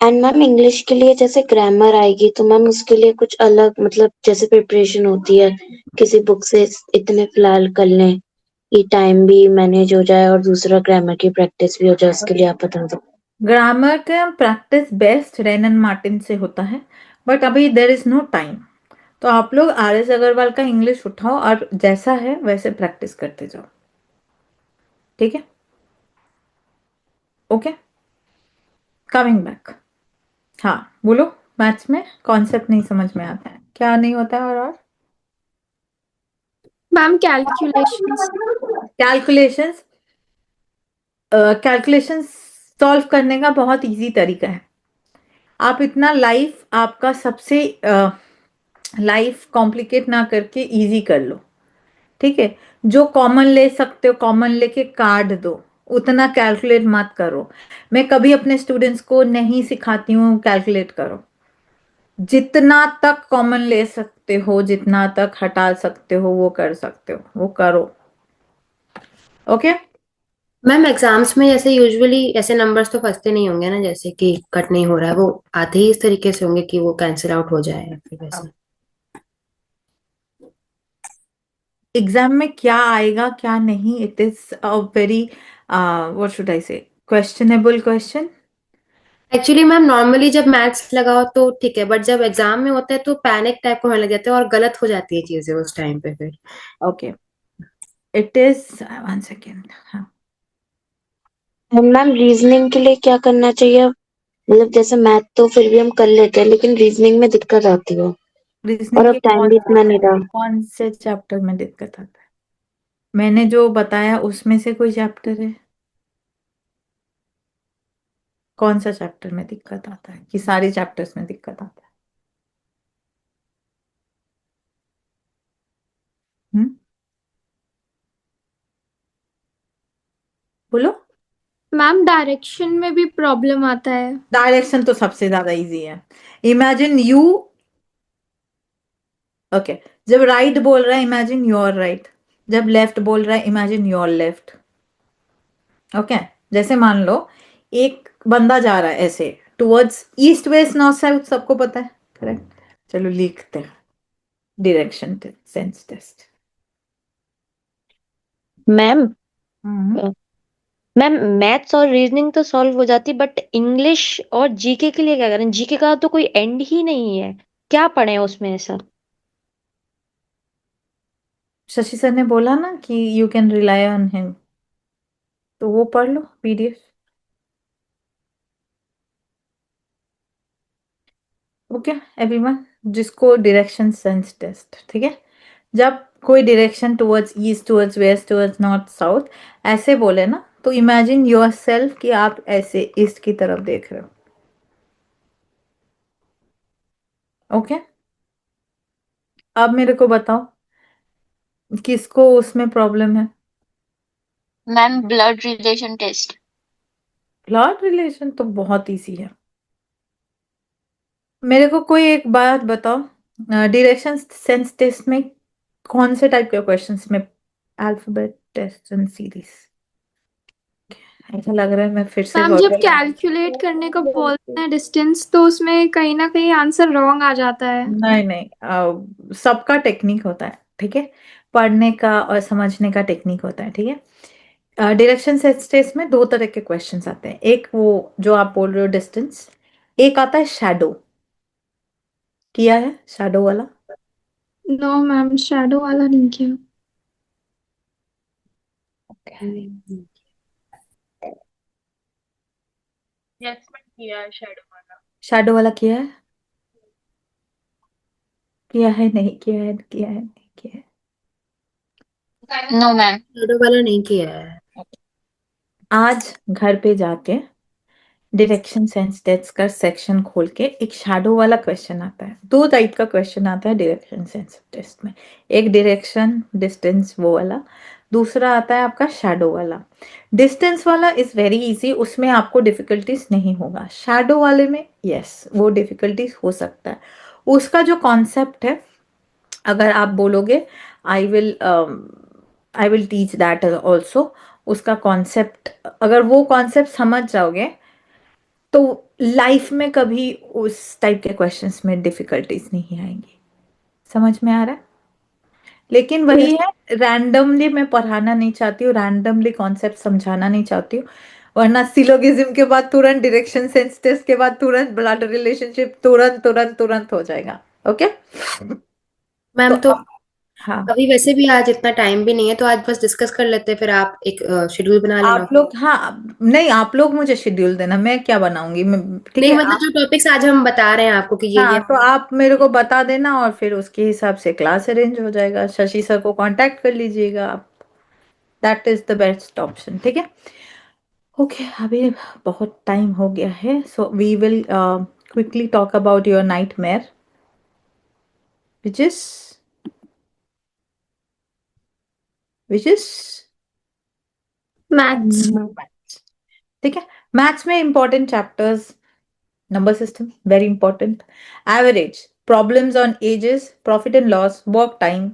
And ma'am English के लिए जैसे ग्रामर आएगी तो मैम उसके लिए कुछ अलग मतलब जैसे प्रिपरेशन होती है किसी बुक से इतने फिलहाल कर लें कि टाइम भी मैनेज हो जाए और दूसरा ग्रामर की प्रैक्टिस भी हो जाए, उसके लिए आप बता दो। ग्रामर का practice best rain and Martin से होता है, बट अभी देर इज नो टाइम। तो आप लोग आर एस अग्रवाल का इंग्लिश उठाओ और जैसा है वैसे प्रैक्टिस करते जाओ। ठीक है? Okay, coming back. हाँ बोलो, मैथ्स में कॉन्सेप्ट नहीं समझ में आता है, क्या नहीं होता है? और ma'am calculations. Calculations, calculations solve करने का बहुत इजी तरीका है। आप इतना लाइफ आपका सबसे लाइफ कॉम्प्लिकेट ना करके इजी कर लो। ठीक है? जो कॉमन ले सकते हो कॉमन लेके काट दो, उतना कैलकुलेट मत करो। मैं कभी अपने स्टूडेंट्स को नहीं सिखाती हूँ कैलकुलेट करो। जितना तक कॉमन ले सकते हो, जितना तक हटा सकते हो वो कर सकते हो, वो करो। ओके? मैम एग्जाम्स में जैसे यूजुअली ऐसे नंबर्स तो फंसते नहीं होंगे ना, जैसे कि कट नहीं हो रहा है, वो आते ही इस तरीके से होंगे कि वो कैंसिल आउट हो जाए या फिर वैसे। एग्जाम में क्या आएगा क्या नहीं, it is a very what should I say questionable question. Actually ma'am normally जब मैथ्स लगाओ तो ठीक है, बट जब एग्जाम में होता है तो पैनिक टाइप का होने लग जाता है और गलत हो जाती है चीजें उस टाइम पे फिर। Okay, it is one second. हाँ, मैम रीजनिंग के लिए क्या करना चाहिए? मतलब जैसे मैथ तो फिर भी हम कर लेते हैं, लेकिन रीजनिंग में दिक्कत आती है और रीजनिंग अब के टाइम भी इतना नहीं रहा। कौन से चैप्टर में दिक्कत आता है? मैंने जो बताया उसमें से कोई चैप्टर है? कौन सा चैप्टर में दिक्कत आता है कि सारे चैप्टर्स में दिक्कत आता है? हम्म, बोलो। मैम डायरेक्शन में भी प्रॉब्लम आता है। डायरेक्शन तो सबसे ज्यादा इजी है। इमेजिन यू, ओके, जब राइट बोल रहा है इमेजिन योर राइट, जब लेफ्ट बोल रहा है इमेजिन योर लेफ्ट। ओके, जैसे मान लो एक बंदा जा रहा है ऐसे towards east west north south, सबको पता है, करेक्ट? चलो लिखते हैं डायरेक्शन सेंस टेस्ट। मैम हम्म, मैम मैथ्स और रीजनिंग तो सॉल्व हो जाती, बट इंग्लिश और जीके के लिए क्या करें? जीके का तो कोई एंड ही नहीं है, क्या पढ़े उसमें ऐसा? शशि सर ने बोला ना कि you can rely on him, तो वो पढ़ लो पीडीएफ। ओके एवरीवन, जिसको डायरेक्शन सेंस टेस्ट, ठीक है, जब कोई direction towards east towards waste towards north south ऐसे बोले ना, तो इमेजिन योर सेल्फ कि आप ऐसे ईस्ट की तरफ देख रहे हो। ओके, अब मेरे को बताओ किसको उसमें प्रॉब्लम है? Ma'am blood relation test. Blood relation तो बहुत इजी है। मेरे को कोई एक बात बताओ, डायरेक्शन सेंस टेस्ट में कौन से टाइप के क्वेश्चंस में अल्फाबेट टेस्ट एंड सीरीज? ऐसा लग रहा है मैं फिर से मैम जब कैलकुलेट करने का बोलते हैं डिस्टेंस, तो उसमें कहीं ना कहीं आंसर रॉन्ग आ जाता है। नहीं नहीं, सबका टेक्निक होता है, ठीक है, पढ़ने का और समझने का टेक्निक होता है, ठीक है। डायरेक्शन सेंस टेस्ट में दो तरह के क्वेश्चंस आते हैं, एक वो जो आप बोल रहे हो डिस्टेंस, एक आता है शैडो। किया है शैडो वाला? नो मैम, शैडो वाला नहीं किया। यस मैम, किया है शैडो वाला। शैडो वाला किया है? किया है नहीं किया है, किया है नहीं किया है? No ma'am. शैडो वाला नहीं किया है। आज घर पे जाके डायरेक्शन सेंस टेस्ट का सेक्शन खोल के एक शैडो वाला क्वेश्चन आता है, दो टाइप का क्वेश्चन आता है डायरेक्शन सेंस टेस्ट में, एक डायरेक्शन डिस्टेंस वो वाला, दूसरा आता है आपका शैडो वाला। डिस्टेंस वाला इज वेरी इजी, उसमें आपको डिफिकल्टीज नहीं होगा। शैडो वाले में यस वो डिफिकल्टीज हो सकता है। उसका जो कॉन्सेप्ट है, अगर आप बोलोगे I will teach that also, उसका कॉन्सेप्ट अगर वो कॉन्सेप्ट समझ जाओगे तो लाइफ में कभी उस टाइप के क्वेश्चंस में डिफिकल्टीज नहीं आएंगी। समझ में आ रहा है? लेकिन वही है, रैंडमली मैं पढ़ाना नहीं चाहती हूँ, रैंडमली कॉन्सेप्ट समझाना नहीं चाहती हूँ, वरना सिलोगिज्म के बाद तुरंत डायरेक्शन सेंस टेस्ट के बाद तुरंत ब्लड रिलेशनशिप तुरंत तुरंत तुरंत हो जाएगा। ओके, तो मैम तो हाँ, अभी वैसे भी आज इतना टाइम भी नहीं है, तो आज बस डिस्कस कर लेते हैं, फिर आप एक शेड्यूल बना लेना। आप लोग, हाँ नहीं आप लोग मुझे शेड्यूल देना, मैं क्या बनाऊंगी मैं, ठीक नहीं है मतलब आप, जो टॉपिक्स आज हम बता रहे हैं आपको कि ये हाँ तो आप मेरे को बता देना और फिर उसके हिसाब से क्लास अरेंज हो जाएगा, शशि सर को कांटेक्ट कर लीजिएगा आप, that is the best option, ठीक है। ओके, अभी बहुत टाइम हो गया है, so we will quickly talk about your nightmare which is which is maths. ठीक है। मैथ्स में important chapters, number system very important, average, problems on ages, profit and loss, work time,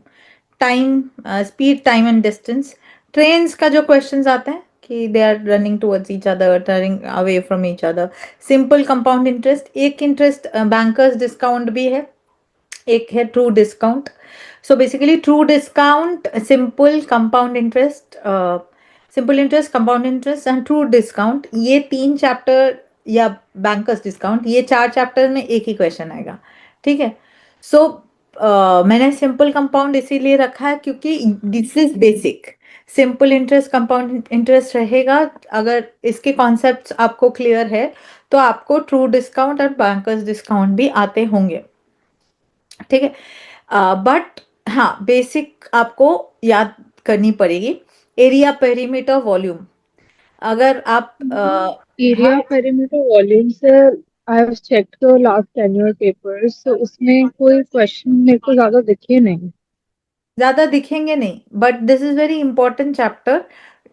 time speed, time and distance, trains का जो questions आते हैं कि they are running towards each other, turning away from each other. Simple compound interest, एक interest bankers discount भी है, एक है true discount. So basically true discount, simple compound interest, simple interest, compound interest and true discount, ये 3 chapter, या bankers discount, ये 4 chapter में एक ही क्वेश्चन आएगा. ठीक है. सो मैंने सिंपल कंपाउंड इसीलिए रखा है क्योंकि this is basic. Simple interest, compound interest रहेगा. अगर इसके कॉन्सेप्ट्स आपको क्लियर है तो आपको ट्रू डिस्काउंट और बैंकर्स डिस्काउंट भी आते होंगे. ठीक है. बट हाँ, बेसिक आपको याद करनी पड़ेगी. Area, perimeter, volume. अगर आप एरिया, पेरीमीटर, वॉल्यूम से I have checked the last 10 year papers, तो उसमें कोई क्वेश्चन मेरे को ज्यादा दिखे नहीं. ज्यादा दिखेंगे नहीं, but this is very important chapter.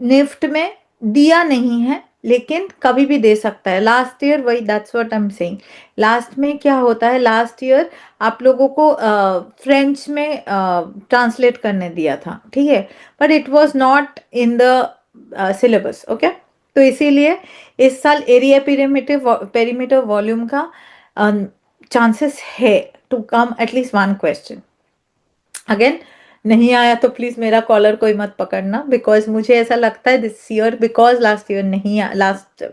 NIFT में दिया नहीं है लेकिन कभी भी दे सकता है. लास्ट ईयर वही, that's what I am saying. Last में क्या होता है, लास्ट ईयर आप लोगों को फ्रेंच में ट्रांसलेट करने दिया था. ठीक है. But it was not in the syllabus. Okay. तो इसीलिए इस साल एरिया, पेरीमीटर, वॉल्यूम का चांसेस है to come at least 1 question. Again, नहीं आया तो प्लीज मेरा कॉलर कोई मत पकड़ना, बिकॉज मुझे ऐसा लगता है this year, because last year नहीं, लास्ट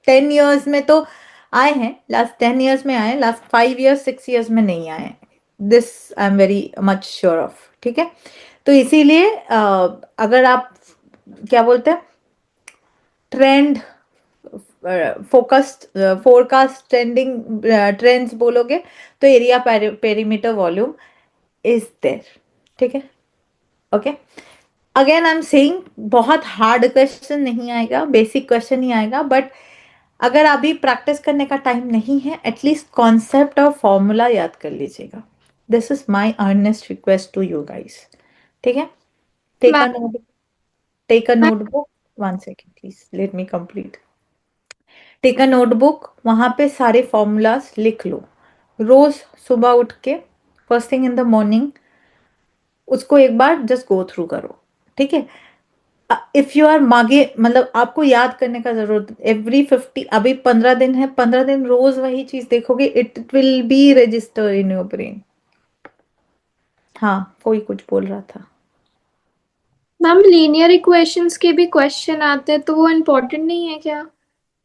10 ईयर्स में तो आए हैं, लास्ट 10 ईयर्स में आए, लास्ट 5 ईयर्स 6 ईयर्स में नहीं आए. This I am very much sure of. ठीक है. तो इसीलिए अगर आप क्या बोलते हैं, trend focused, forecast, trending trends बोलोगे तो area, perimeter, volume is there. ठीक है. Okay. Again I am saying, बहुत हार्ड क्वेश्चन नहीं आएगा, बेसिक क्वेश्चन ही आएगा. बट अगर अभी प्रैक्टिस करने का टाइम नहीं है, एटलीस्ट कॉन्सेप्ट और फॉर्मूला याद कर लीजिएगा. This is my earnest request to you guys. ठीक है. Take a notebook, take a notebook. 1 second please, let me complete. Take a notebook, वहां पे सारे फॉर्मूलाज लिख लो. रोज सुबह उठ के first thing in the morning उसको एक बार जस्ट गो थ्रू करो. ठीक है. इफ यू आर मागे, मतलब आपको याद करने का जरूरत, एवरी 50, अभी 15 दिन है, 15 दिन रोज वही चीज देखोगे, it will B register in your brain. हाँ, कोई कुछ बोल रहा था. मैम लीनियर इक्वेशंस के भी क्वेश्चन आते हैं तो वो इम्पोर्टेंट नहीं है क्या?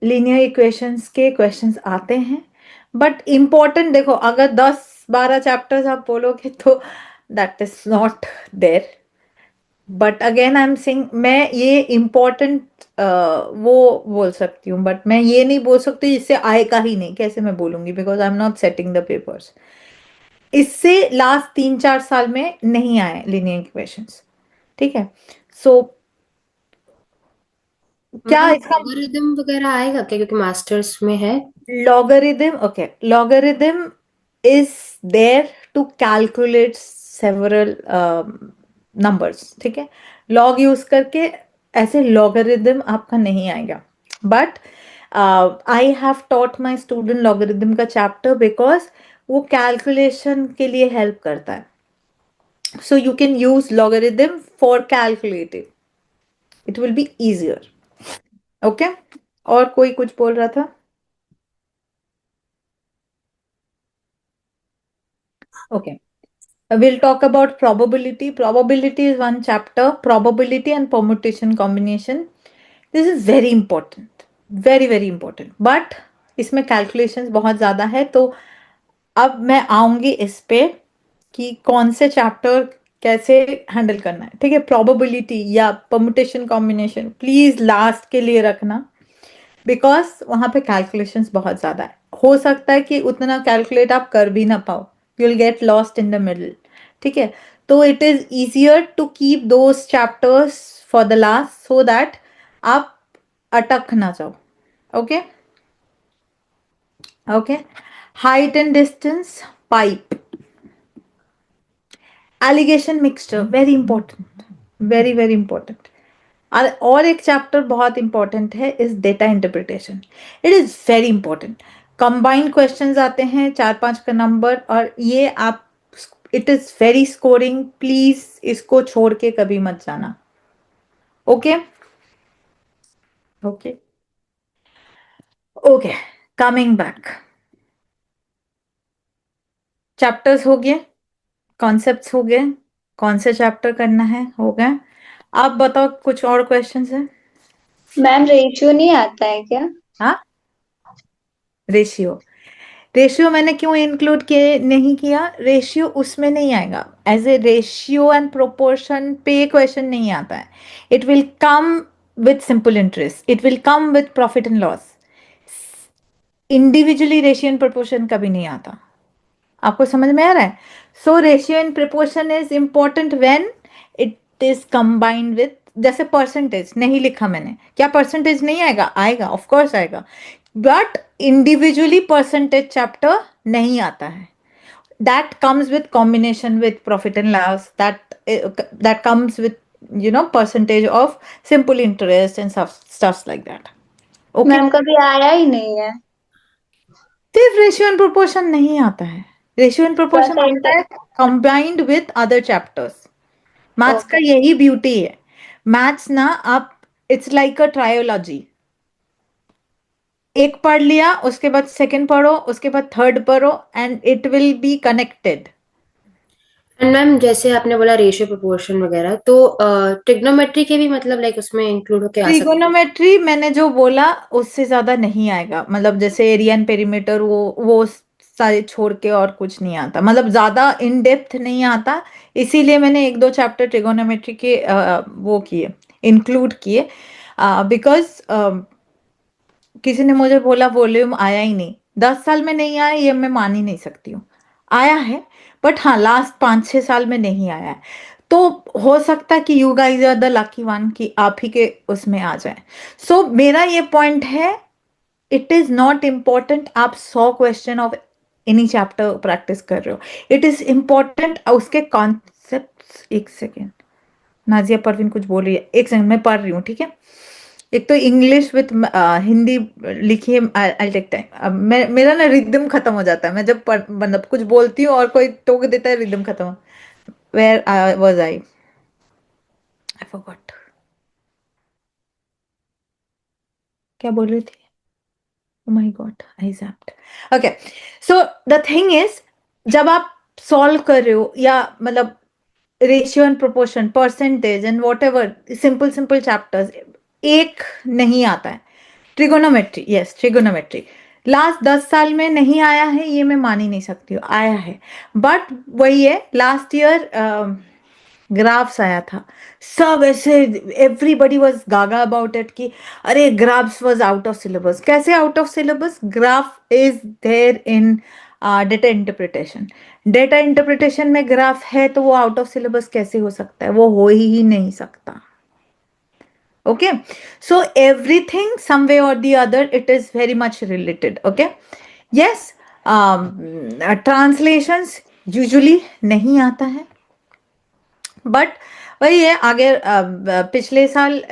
लीनियर इक्वेशंस के क्वेश्चंस आते हैं बट इम्पोर्टेंट, देखो अगर 10-12 चैप्टर्स आप बोलोगे तो that is not there. But again I am saying, मैं ये इम्पोर्टेंट वो बोल सकती हूँ, बट मैं ये नहीं बोल सकती इससे आएगा ही नहीं. कैसे मैं बोलूंगी, because I am not setting the papers. इससे लास्ट 3-4 साल में नहीं आए लीनियर इक्वेशंस. ठीक है. सो क्या इसका लॉगरिदम वगैरह आएगा क्या, क्योंकि मास्टर्स में है. logarithm, okay, logarithm is there to calculate several numbers. ठीक है. log यूज करके ऐसे logarithm आपका नहीं आएगा. But I have taught my student logarithm का चैप्टर बिकॉज वो कैलकुलेशन के लिए हेल्प करता है. So you can use logarithm for calculating, it will B easier. Okay. और कोई कुछ बोल रहा था. Okay. We'll talk about probability. Probability is one chapter. Probability and permutation combination. This is very important. Very, very important. But इसमें calculations बहुत ज़्यादा है, तो अब मैं आऊँगी इस पे कि कौन से चैप्टर कैसे हैंडल करना है. ठीक है. probability या permutation combination प्लीज लास्ट के लिए रखना, बिकॉज वहां पे कैलकुलेशंस बहुत ज्यादा है. हो सकता है कि उतना कैलकुलेट आप कर भी ना पाओ, you will get lost in the middle. ठीक है. तो it is easier to keep those chapters for the last so that आप अटक ना जाओ. Okay. Okay. Height and distance, pipe, alligation mixture, very important, very very important. और एक chapter बहुत इंपॉर्टेंट है is data interpretation. It is very important. Combined questions आते हैं 4-5 का नंबर, और ये आप, it is very scoring. Please इसको छोड़ के कभी मत जाना. Okay. Okay okay, coming back, chapters हो गए, कॉन्सेप्ट्स हो गए, कौन से चैप्टर करना है हो गए। आप बताओ कुछ और क्वेश्चंस है? मैम रेशियो नहीं आता है क्या? हाँ, रेशियो, रेशियो मैंने क्यों इंक्लूड किए नहीं किया? रेशियो उसमें नहीं आएगा, as a ratio and proportion पे क्वेश्चन नहीं आता है। It will come with simple interest, it will come with profit and loss. Individually ratio and proportion कभी नहीं आता। आपको समझ में आ रहा है? So ratio and proportion is important when it is combined with, जैसे परसेंटेज नहीं लिखा मैंने, क्या परसेंटेज नहीं आएगा? आएगा, ऑफ कोर्स आएगा, बट इंडिविजुअली परसेंटेज चैप्टर नहीं आता है। That comes with combination with profit and loss, that comes with percentage of simple interest and stuffs like that. Okay, ma'am कभी आया ही नहीं है। सिर्फ रेशियो एंड प्रोपोर्शन नहीं आता है, रेशियो एंड प्रोपोर्शन आता है combined with other chapters. Maths का यही ब्यूटी है। मैथ्स ना आप, इट्स लाइक अ ट्रायोलॉजी, एक पढ़ लिया, उसके बाद सेकंड पढ़ो, उसके बाद थर्ड पढ़ो, and it will be connected. And ma'am जैसे आपने बोला रेशियो प्रोपोर्शन वगैरह, तो ट्रिग्नोमेट्री के भी मतलब लाइक उसमें इंक्लूड होके आ सकते हैं? ट्रिगोनोमेट्री मैंने जो बोला उससे ज्यादा नहीं आएगा, मतलब जैसे एरिया एंड पेरीमीटर, वो सारे छोड़ के और कुछ नहीं आता, मतलब ज्यादा इन डेप्थ नहीं आता। इसीलिए मैंने एक दो चैप्टर ट्रिगोनोमेट्री के वो किए, इंक्लूड किए, बिकॉज किसी ने मुझे बोला वॉल्यूम आया ही नहीं, 10 साल में नहीं आया, ये मैं मान ही नहीं सकती हूँ। आया है, बट हाँ लास्ट 5-6 साल में नहीं आया है। तो हो सकता है कि you guys are the lucky one कि आप ही के उसमें आ जाए। सो मेरा ये पॉइंट है, इट इज नॉट इम्पॉर्टेंट आप 100 question of any chapter practice कर रहे हो, इट इज इम्पॉर्टेंट उसके कॉन्सेप्ट। एक सेकेंड, नाजिया परवीन कुछ बोल रही है, एक सेकंड मैं पढ़ रही हूँ, ठीक है? एक तो इंग्लिश विथ हिंदी लिखिए, आई टेक टाइम। अब मेरा ना रिदम खत्म हो जाता है, मैं जब मतलब कुछ बोलती हूँ और कोई टोक देता है, रिदम खत्म। वेयर वाज आई फॉरगॉट, क्या बोल रही थी? Oh my God, I zapped. Okay, so the thing is, जब आप सॉल्व कर रहे हो या मतलब ratio and proportion, percentage and what ever simple simple chapters, एक नहीं आता है। ट्रिगोनोमेट्री, यस ट्रिगोनोमेट्री लास्ट 10 साल में नहीं आया है, ये मैं मान ही नहीं सकती हूँ, आया है। बट वही है, लास्ट ईयर ग्राफ्स आया था, सब ऐसे everybody was gaga about it कि अरे graphs was out of syllabus. कैसे out of syllabus? Graph is there in data interpretation, data interpretation में ग्राफ है, तो वो आउट ऑफ सिलेबस कैसे हो सकता है? वो हो ही नहीं सकता। Okay, so everything some way or the other it is very much related. Okay, yes, translations usually नहीं आता है, बट वही है आगे। पिछले साल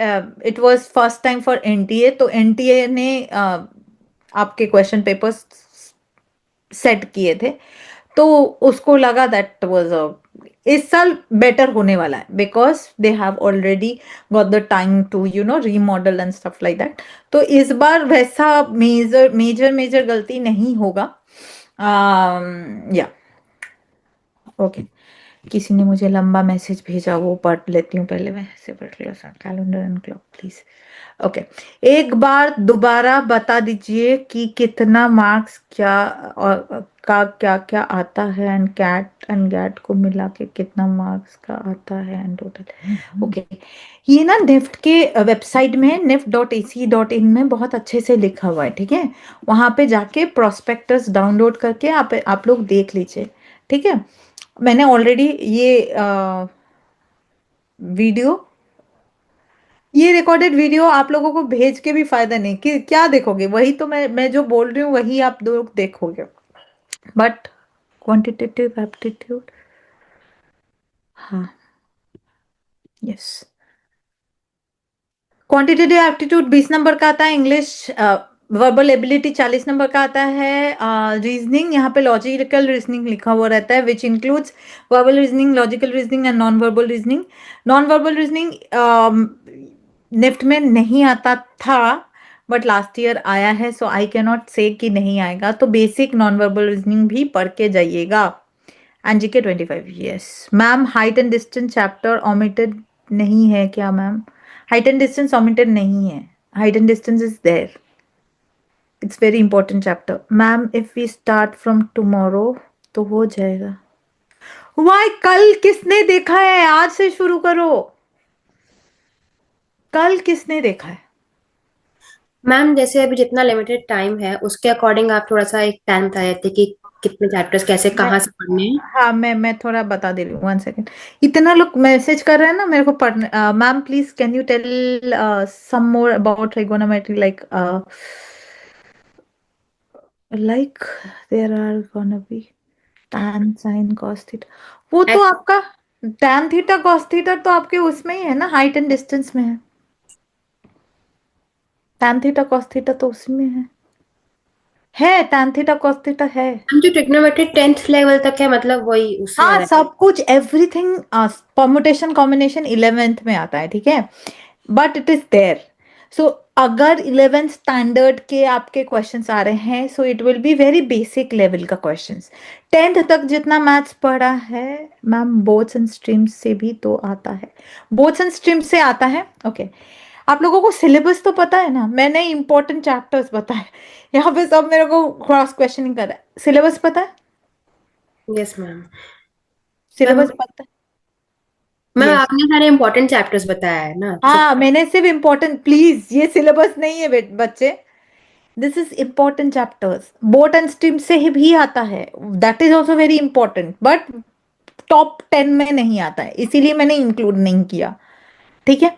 it was first time for NTA, तो एनटीए ने आपके क्वेश्चन पेपर्स सेट किए थे, तो उसको लगा दैट वाज इस साल बेटर होने वाला है, because they have already got the time to remodel and stuff like that. तो इस बार वैसा मेजर गलती नहीं होगा। या ओके, किसी ने मुझे लंबा मैसेज भेजा, वो पढ़ लेती हूँ पहले मैं, calendar and clock please. Okay, एक बार दोबारा बता दीजिए कि कितना मार्क्स क्या और का क्या क्या आता है, एंड कैट एंड गैट को मिला के कितना मार्क्स का आता है एंड टोटल। ओके, ये ना निफ्ट के वेबसाइट में nift.ac.in में बहुत अच्छे से लिखा हुआ है, ठीक है? वहां पे जाके प्रोस्पेक्टस डाउनलोड करके आप लोग देख लीजिए, ठीक है? मैंने ऑलरेडी ये रिकॉर्डेड वीडियो आप लोगों को भेज के भी फायदा नहीं, कि क्या देखोगे? वही तो मैं जो बोल रही हूँ वही आप लोग देखोगे। बट क्वांटिटेटिव एप्टीट्यूड, हाँ यस, क्वांटिटेटिव एप्टीट्यूड 20 नंबर का आता है, इंग्लिश वर्बल एबिलिटी 40 नंबर का आता है, रीजनिंग यहाँ पे लॉजिकल रीजनिंग लिखा हुआ रहता है, which includes verbal reasoning, logical reasoning and non verbal reasoning. Non verbal reasoning NIFT में नहीं आता था, बट लास्ट ईयर आया है, सो आई कैन नॉट से कि नहीं आएगा। तो बेसिक नॉन वर्बल रीजनिंग भी पढ़ के जाइएगा। And GK 25, yes ma'am. Height and distance chapter omitted नहीं है क्या ma'am? Height and distance omitted नहीं है, height and distance is there, it's very important chapter ma'am. If we start from tomorrow तो हो जाएगा। वाई कल किसने देखा है? आज से शुरू करो। कल किसने देखा है? मैम जैसे अभी जितना लिमिटेड टाइम है उसके अकॉर्डिंग आप थोड़ा सा एक टाइम बता देते कि कितने चैप्टर्स कैसे कहाँ से पढ़ने हैं। हाँ, मैं थोड़ा बता दे रही हूँ, 1 सेकेंड। इतना लोग मैसेज कर रहे हैं ना मेरे को पढ़ने। Ma'am please can you tell some more about trigonometry, like there are gonna be tan sin cos theta. वो तो आपका tan थीटा cos थीटा तो आपके उसमें ही है ना, हाइट एंड डिस्टेंस में है। tan थीटा cos थीटा तो उसमें है tan थीटा cos थीटा है। हम जो ट्रिग्नोमेट्री 10th लेवल तक है मतलब वही उससे हाँ, आ रहा सब कुछ एवरीथिंग परमुटेशन कॉम्बिनेशन 11th में आता है, ठीक है, बट इट इज देयर। सो अगर 11th स्टैंडर्ड के आपके क्वेश्चंस आ रहे हैं, so it will be very basic level का क्वेश्चंस। 10th तक जितना मैथ्स पढ़ा है मैम, बोथ्स एंड स्ट्रीम्स से भी तो आता है, बोथ्स एंड स्ट्रीम्स से आता है। ओके आप लोगों को सिलेबस तो पता है ना? मैंने इंपॉर्टेंट चैप्टर्स बताए, यहाँ पे सब मेरे को क्रॉस क्वेश्चनिंग कर रहा है। सिलेबस पता है? है। Yes ma'am. सिलेबस पता है? Ma'am yes. आपने सारे इम्पोर्टेंट चैप्टर्स बताया है ना तो हाँ, मैंने सिर्फ इम्पोर्टेंट, प्लीज ये सिलेबस नहीं है बच्चे, this is important chapters. Boat and stream से ही भी आता है, that is also very important, but top 10 में नहीं आता है, इसीलिए मैंने इंक्लूड नहीं किया, ठीक है।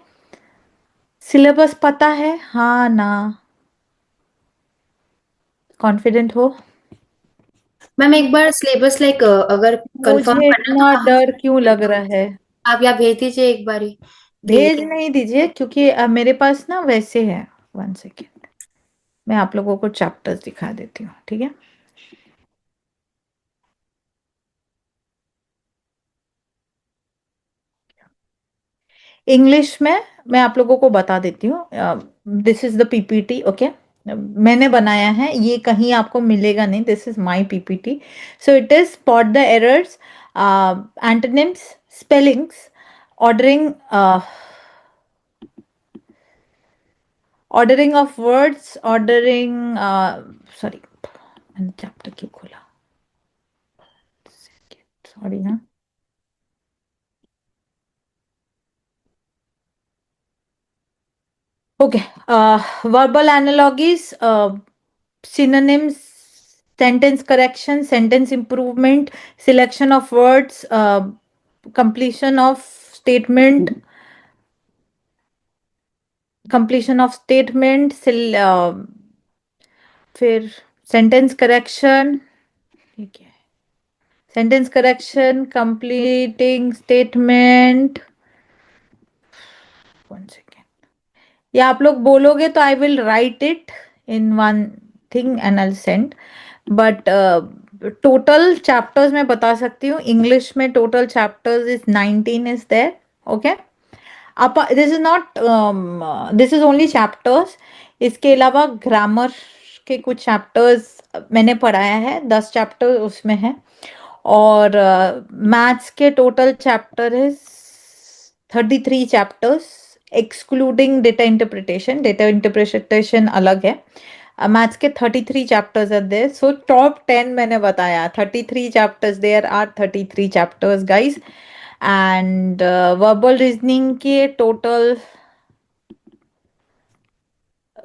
सिलेबस पता है हाँ ना? कॉन्फिडेंट हो? मैम एक बार सिलेबस अगर कंफर्म मुझे करना तो इतना कहाँ डर से क्यों लग रहा है? आप या भेज दीजिए एक बारी कि भेज नहीं दीजिए, क्योंकि मेरे पास ना वैसे है। 1 सेकेंड, मैं आप लोगों को चैप्टर्स दिखा देती हूँ, ठीक है। इंग्लिश में मैं आप लोगों को बता देती हूँ, this is the PPT, okay. मैंने बनाया है, ये कहीं आपको मिलेगा नहीं, this is my PPT. So it is spot the errors, antonyms, spellings, ordering, ordering of words, ordering, sorry मैंने चैप्टर क्यों खोला, सॉरी हाँ। Okay, verbal analogies, synonyms, sentence correction, sentence improvement, selection of words, completion of statement, completion of statement, फिर sentence correction, ठीक है, sentence correction, completing statement, 1 second, या आप लोग बोलोगे तो I will write it in one thing and I send, but total chapters मैं बता सकती हूँ। इंग्लिश में total chapters is 19 is there, okay. अब this is not, this is only chapters. इसके अलावा ग्रामर के कुछ चैप्टर्स मैंने पढ़ाया है, 10 चैप्टर उसमें है, और मैथ्स के total chapter is 33 chapters excluding data interpretation अलग है। मैथ्स के 33 chapters are there, so top 10 मैंने बताया, 33 chapters, there are 33 chapters guys. And verbal reasoning के टोटल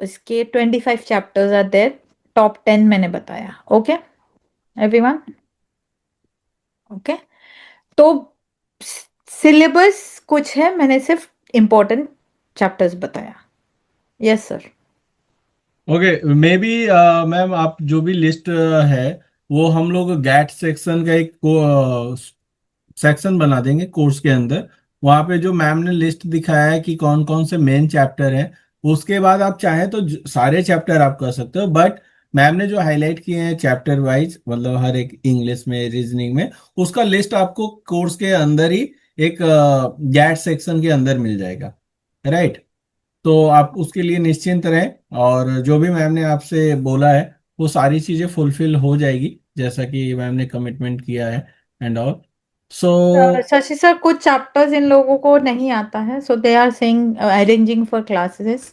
इसके 25 चैप्टर्स आर देयर, टॉप 10 मैंने बताया, ओके एवरीवन, ओके। तो सिलेबस कुछ है, मैंने सिर्फ इंपॉर्टेंट चैप्टर्स बताया। Yes sir. Okay, maybe ma'am आप जो भी लिस्ट है वो हम लोग गैट सेक्शन का एक सेक्शन बना देंगे कोर्स के अंदर। वहाँ पे जो मैम ने लिस्ट दिखाया है कि कौन कौन से मेन चैप्टर हैं, उसके बाद आप चाहें तो सारे चैप्टर आप कर सकते हो, बट मैम ने जो हाईलाइट किए हैं चैप्टर वाइज, मतलब हर एक इंग्लिश में, रीजनिंग में, उसका लिस्ट आपको कोर्स के अंदर ही एक गैट सेक्शन के अंदर मिल जाएगा, राइट। तो आप उसके लिए निश्चिंत रहें और जो भी मैम ने आपसे बोला है वो सारी चीजें फुलफिल हो जाएगी जैसा कि मैम ने कमिटमेंट किया है and all. So Shashi sir, कुछ चैप्टर्स इन लोगों को नहीं आता है, so they are saying arranging for classes,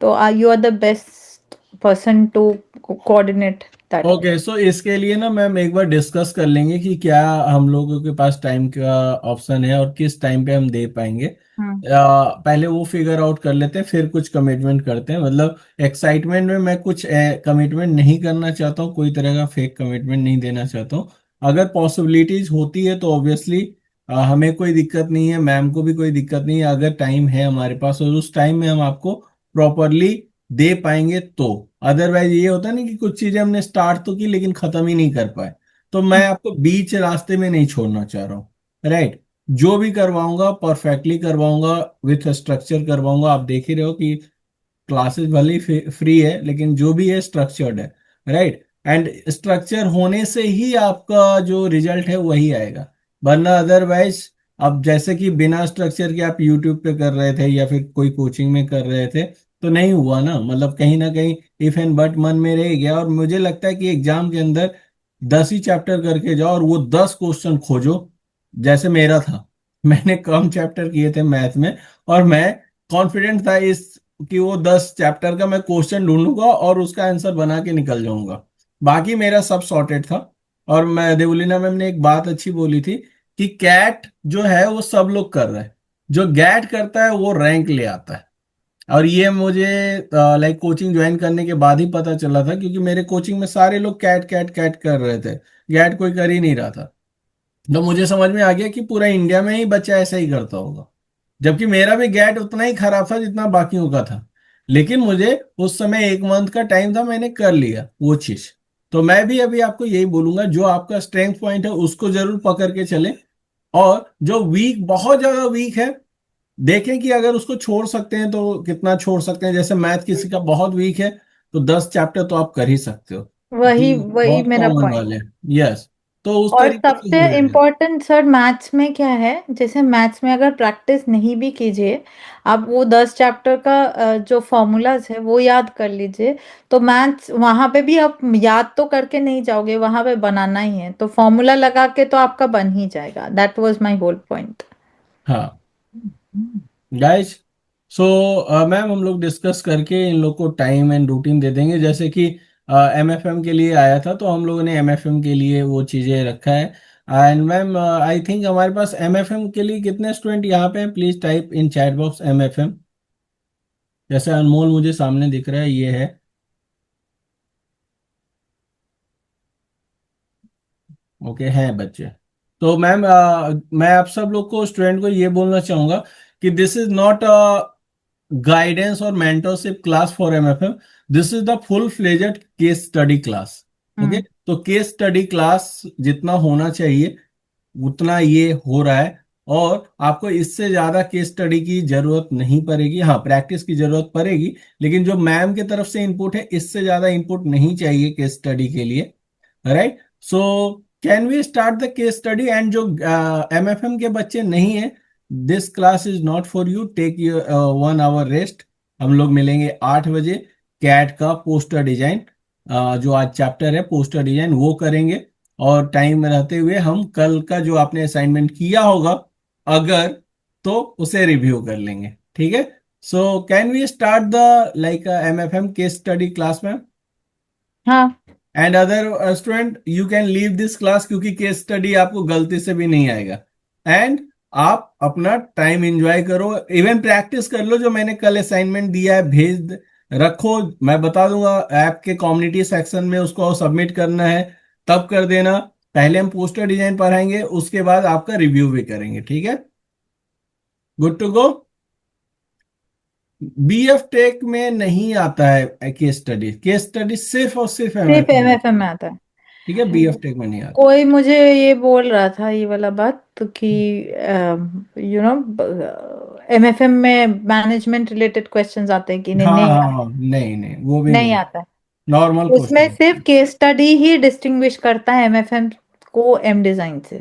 तो you are the best person to coordinate that. Okay, so इसके लिए ना मैम एक बार डिस्कस कर लेंगे कि क्या हम लोगों के पास टाइम का ऑप्शन है और किस टाइम पे हम दे पाएंगे। पहले वो फिगर आउट कर लेते हैं फिर कुछ कमिटमेंट करते हैं। मतलब एक्साइटमेंट में मैं कुछ कमिटमेंट नहीं करना चाहता हूँ, कोई तरह का फेक कमिटमेंट नहीं देना चाहता हूँ। अगर पॉसिबिलिटीज होती है तो ऑब्वियसली हमें कोई दिक्कत नहीं है, मैम को भी कोई दिक्कत नहीं है, अगर टाइम है हमारे पास और उस टाइम में हम आपको प्रॉपरली दे पाएंगे तो। अदरवाइज ये होता है ना कि कुछ चीजें हमने स्टार्ट तो की लेकिन खत्म ही नहीं कर पाए, तो मैं आपको बीच रास्ते में नहीं छोड़ना चाह रहा हूँ। राइट, जो भी करवाऊंगा परफेक्टली करवाऊंगा, विथ स्ट्रक्चर करवाऊंगा। आप देख ही रहे हो कि क्लासेस भले ही फ्री है लेकिन जो भी है स्ट्रक्चर्ड है। राइट, एंड स्ट्रक्चर होने से ही आपका जो रिजल्ट है वही आएगा, वरना अदरवाइज अब जैसे कि बिना स्ट्रक्चर के आप यूट्यूब पे कर रहे थे या फिर कोई कोचिंग में कर रहे थे तो नहीं हुआ ना। मतलब कहीं ना कहीं इफ एंड बट मन में रह गया। और मुझे लगता है कि एग्जाम के अंदर 10 ही चैप्टर करके जाओ और वो 10 क्वेश्चन खोजो जैसे मेरा था। मैंने कम चैप्टर किए थे मैथ में और मैं कॉन्फिडेंट था इस कि वो 10 चैप्टर का मैं क्वेश्चन ढूंढूंगा और उसका आंसर बना के निकल जाऊंगा। बाकी मेरा सब सॉर्टेड था। और मैं देवलीना मैम ने एक बात अच्छी बोली थी कि कैट जो है वो सब लोग कर रहे हैं, जो गैट करता है वो रैंक ले आता है। और ये मुझे लाइक कोचिंग ज्वाइन करने के बाद ही पता चला था, क्योंकि मेरे कोचिंग में सारे लोग कैट कैट कैट कर रहे थे, गैट कोई कर ही नहीं रहा था। तो मुझे समझ में आ गया कि पूरा इंडिया में ही बच्चा ऐसा ही करता होगा। जबकि मेरा भी गैट उतना ही खराब था जितना बाकियों का था, लेकिन मुझे उस समय 1 मंथ का टाइम था, मैंने कर लिया वो चीज। तो मैं भी अभी आपको यही बोलूंगा, जो आपका स्ट्रेंथ पॉइंट है उसको जरूर पकड़ के चले, और जो वीक बहुत ज्यादा वीक है देखें कि अगर उसको छोड़ सकते हैं तो कितना छोड़ सकते हैं। जैसे मैथ किसी का बहुत वीक है तो 10 चैप्टर तो आप कर ही सकते हो, वही जो वही बहुत मेरा कॉमन पॉइंट। वाले। यस, तो उस और तरीके से सबसे हो जाएगा। इम्पोर्टेंट सर मैथ्स में क्या है, जैसे मैथ्स में अगर प्रैक्टिस नहीं भी कीजिए, आप वो 10 चैप्टर का जो फॉर्मूलाज है वो याद कर लीजिए, तो मैथ्स वहां पे भी आप याद तो करके नहीं जाओगे, वहां पे बनाना ही है, तो फॉर्मूला लगा के तो आपका बन ही जाएगा। That was my whole point. हाँ गाइस, सो मैम हम लोग डिस्कस करके इन लोग को टाइम एंड रूटीन दे देंगे। जैसे कि एमएफएम के लिए आया था तो हम लोगों ने एमएफएम के लिए वो चीज़ें रखा है। एंड मैम आई थिंक हमारे पास एमएफएम के लिए कितने स्टूडेंट यहाँ पे हैं? Please type in chat box MFM. जैसे अनमोल मुझे सामने दिख रहा है, ये है। ओके, हैं बच्चे। तो मैम मैं आप सब लोग को, स्टूडेंट को ये बोलना चाहूंगा कि दिस इज नॉट गाइडेंस और mentorship class for MFM, this is the full fledged case study class. Okay, तो केस स्टडी क्लास जितना होना चाहिए उतना ये हो रहा है, और आपको इससे ज्यादा केस स्टडी की जरूरत नहीं पड़ेगी। हाँ, प्रैक्टिस की जरूरत पड़ेगी, लेकिन जो मैम की तरफ से इनपुट है इससे ज्यादा इनपुट नहीं चाहिए केस स्टडी के लिए। Right, so can we start the case study. And जो एमएफएम के बच्चे नहीं है, this class is not for you, take you 1 hour rest. हम लोग मिलेंगे 8 बजे। कैट का पोस्टर डिजाइन, जो आज चैप्टर है पोस्टर डिजाइन वो करेंगे, और टाइम रहते हुए हम कल का जो आपने असाइनमेंट किया होगा अगर, तो उसे रिव्यू कर लेंगे। ठीक है, so can we start the like MFM case study class में। हाँ, and other student you can leave this class, क्योंकि केस स्टडी आपको गलती से भी नहीं आएगा। एंड आप अपना टाइम एंजॉय करो, इवन प्रैक्टिस कर लो। जो मैंने कल असाइनमेंट दिया है भेज रखो, मैं बता दूंगा ऐप के कम्युनिटी सेक्शन में, उसको सबमिट करना है तब कर देना। पहले हम पोस्टर डिजाइन पढ़ाएंगे, उसके बाद आपका रिव्यू भी करेंगे। ठीक है, good to go. BF tech में नहीं आता है केस स्टडी, केस स्टडी सिर्फ और सिर्फ सिर्फ एमएफएम में। एमएफएम में आता है। ठीक है, बीएफ टेक में नहीं आता। कोई मुझे ये बोल रहा था ये वाला बात, तो कि यू नो एमएफएम में मैनेजमेंट रिलेटेड क्वेश्चंस आते हैं कि नहीं? हाँ नहीं हाँ आता, हाँ, नहीं नहीं, वो भी नहीं नहीं, आता है। नॉर्मल उसमें क्वेश्चन। सिर्फ केस स्टडी ही डिस्टिंग्विश करता है एमएफएम को एम डिजाइन से।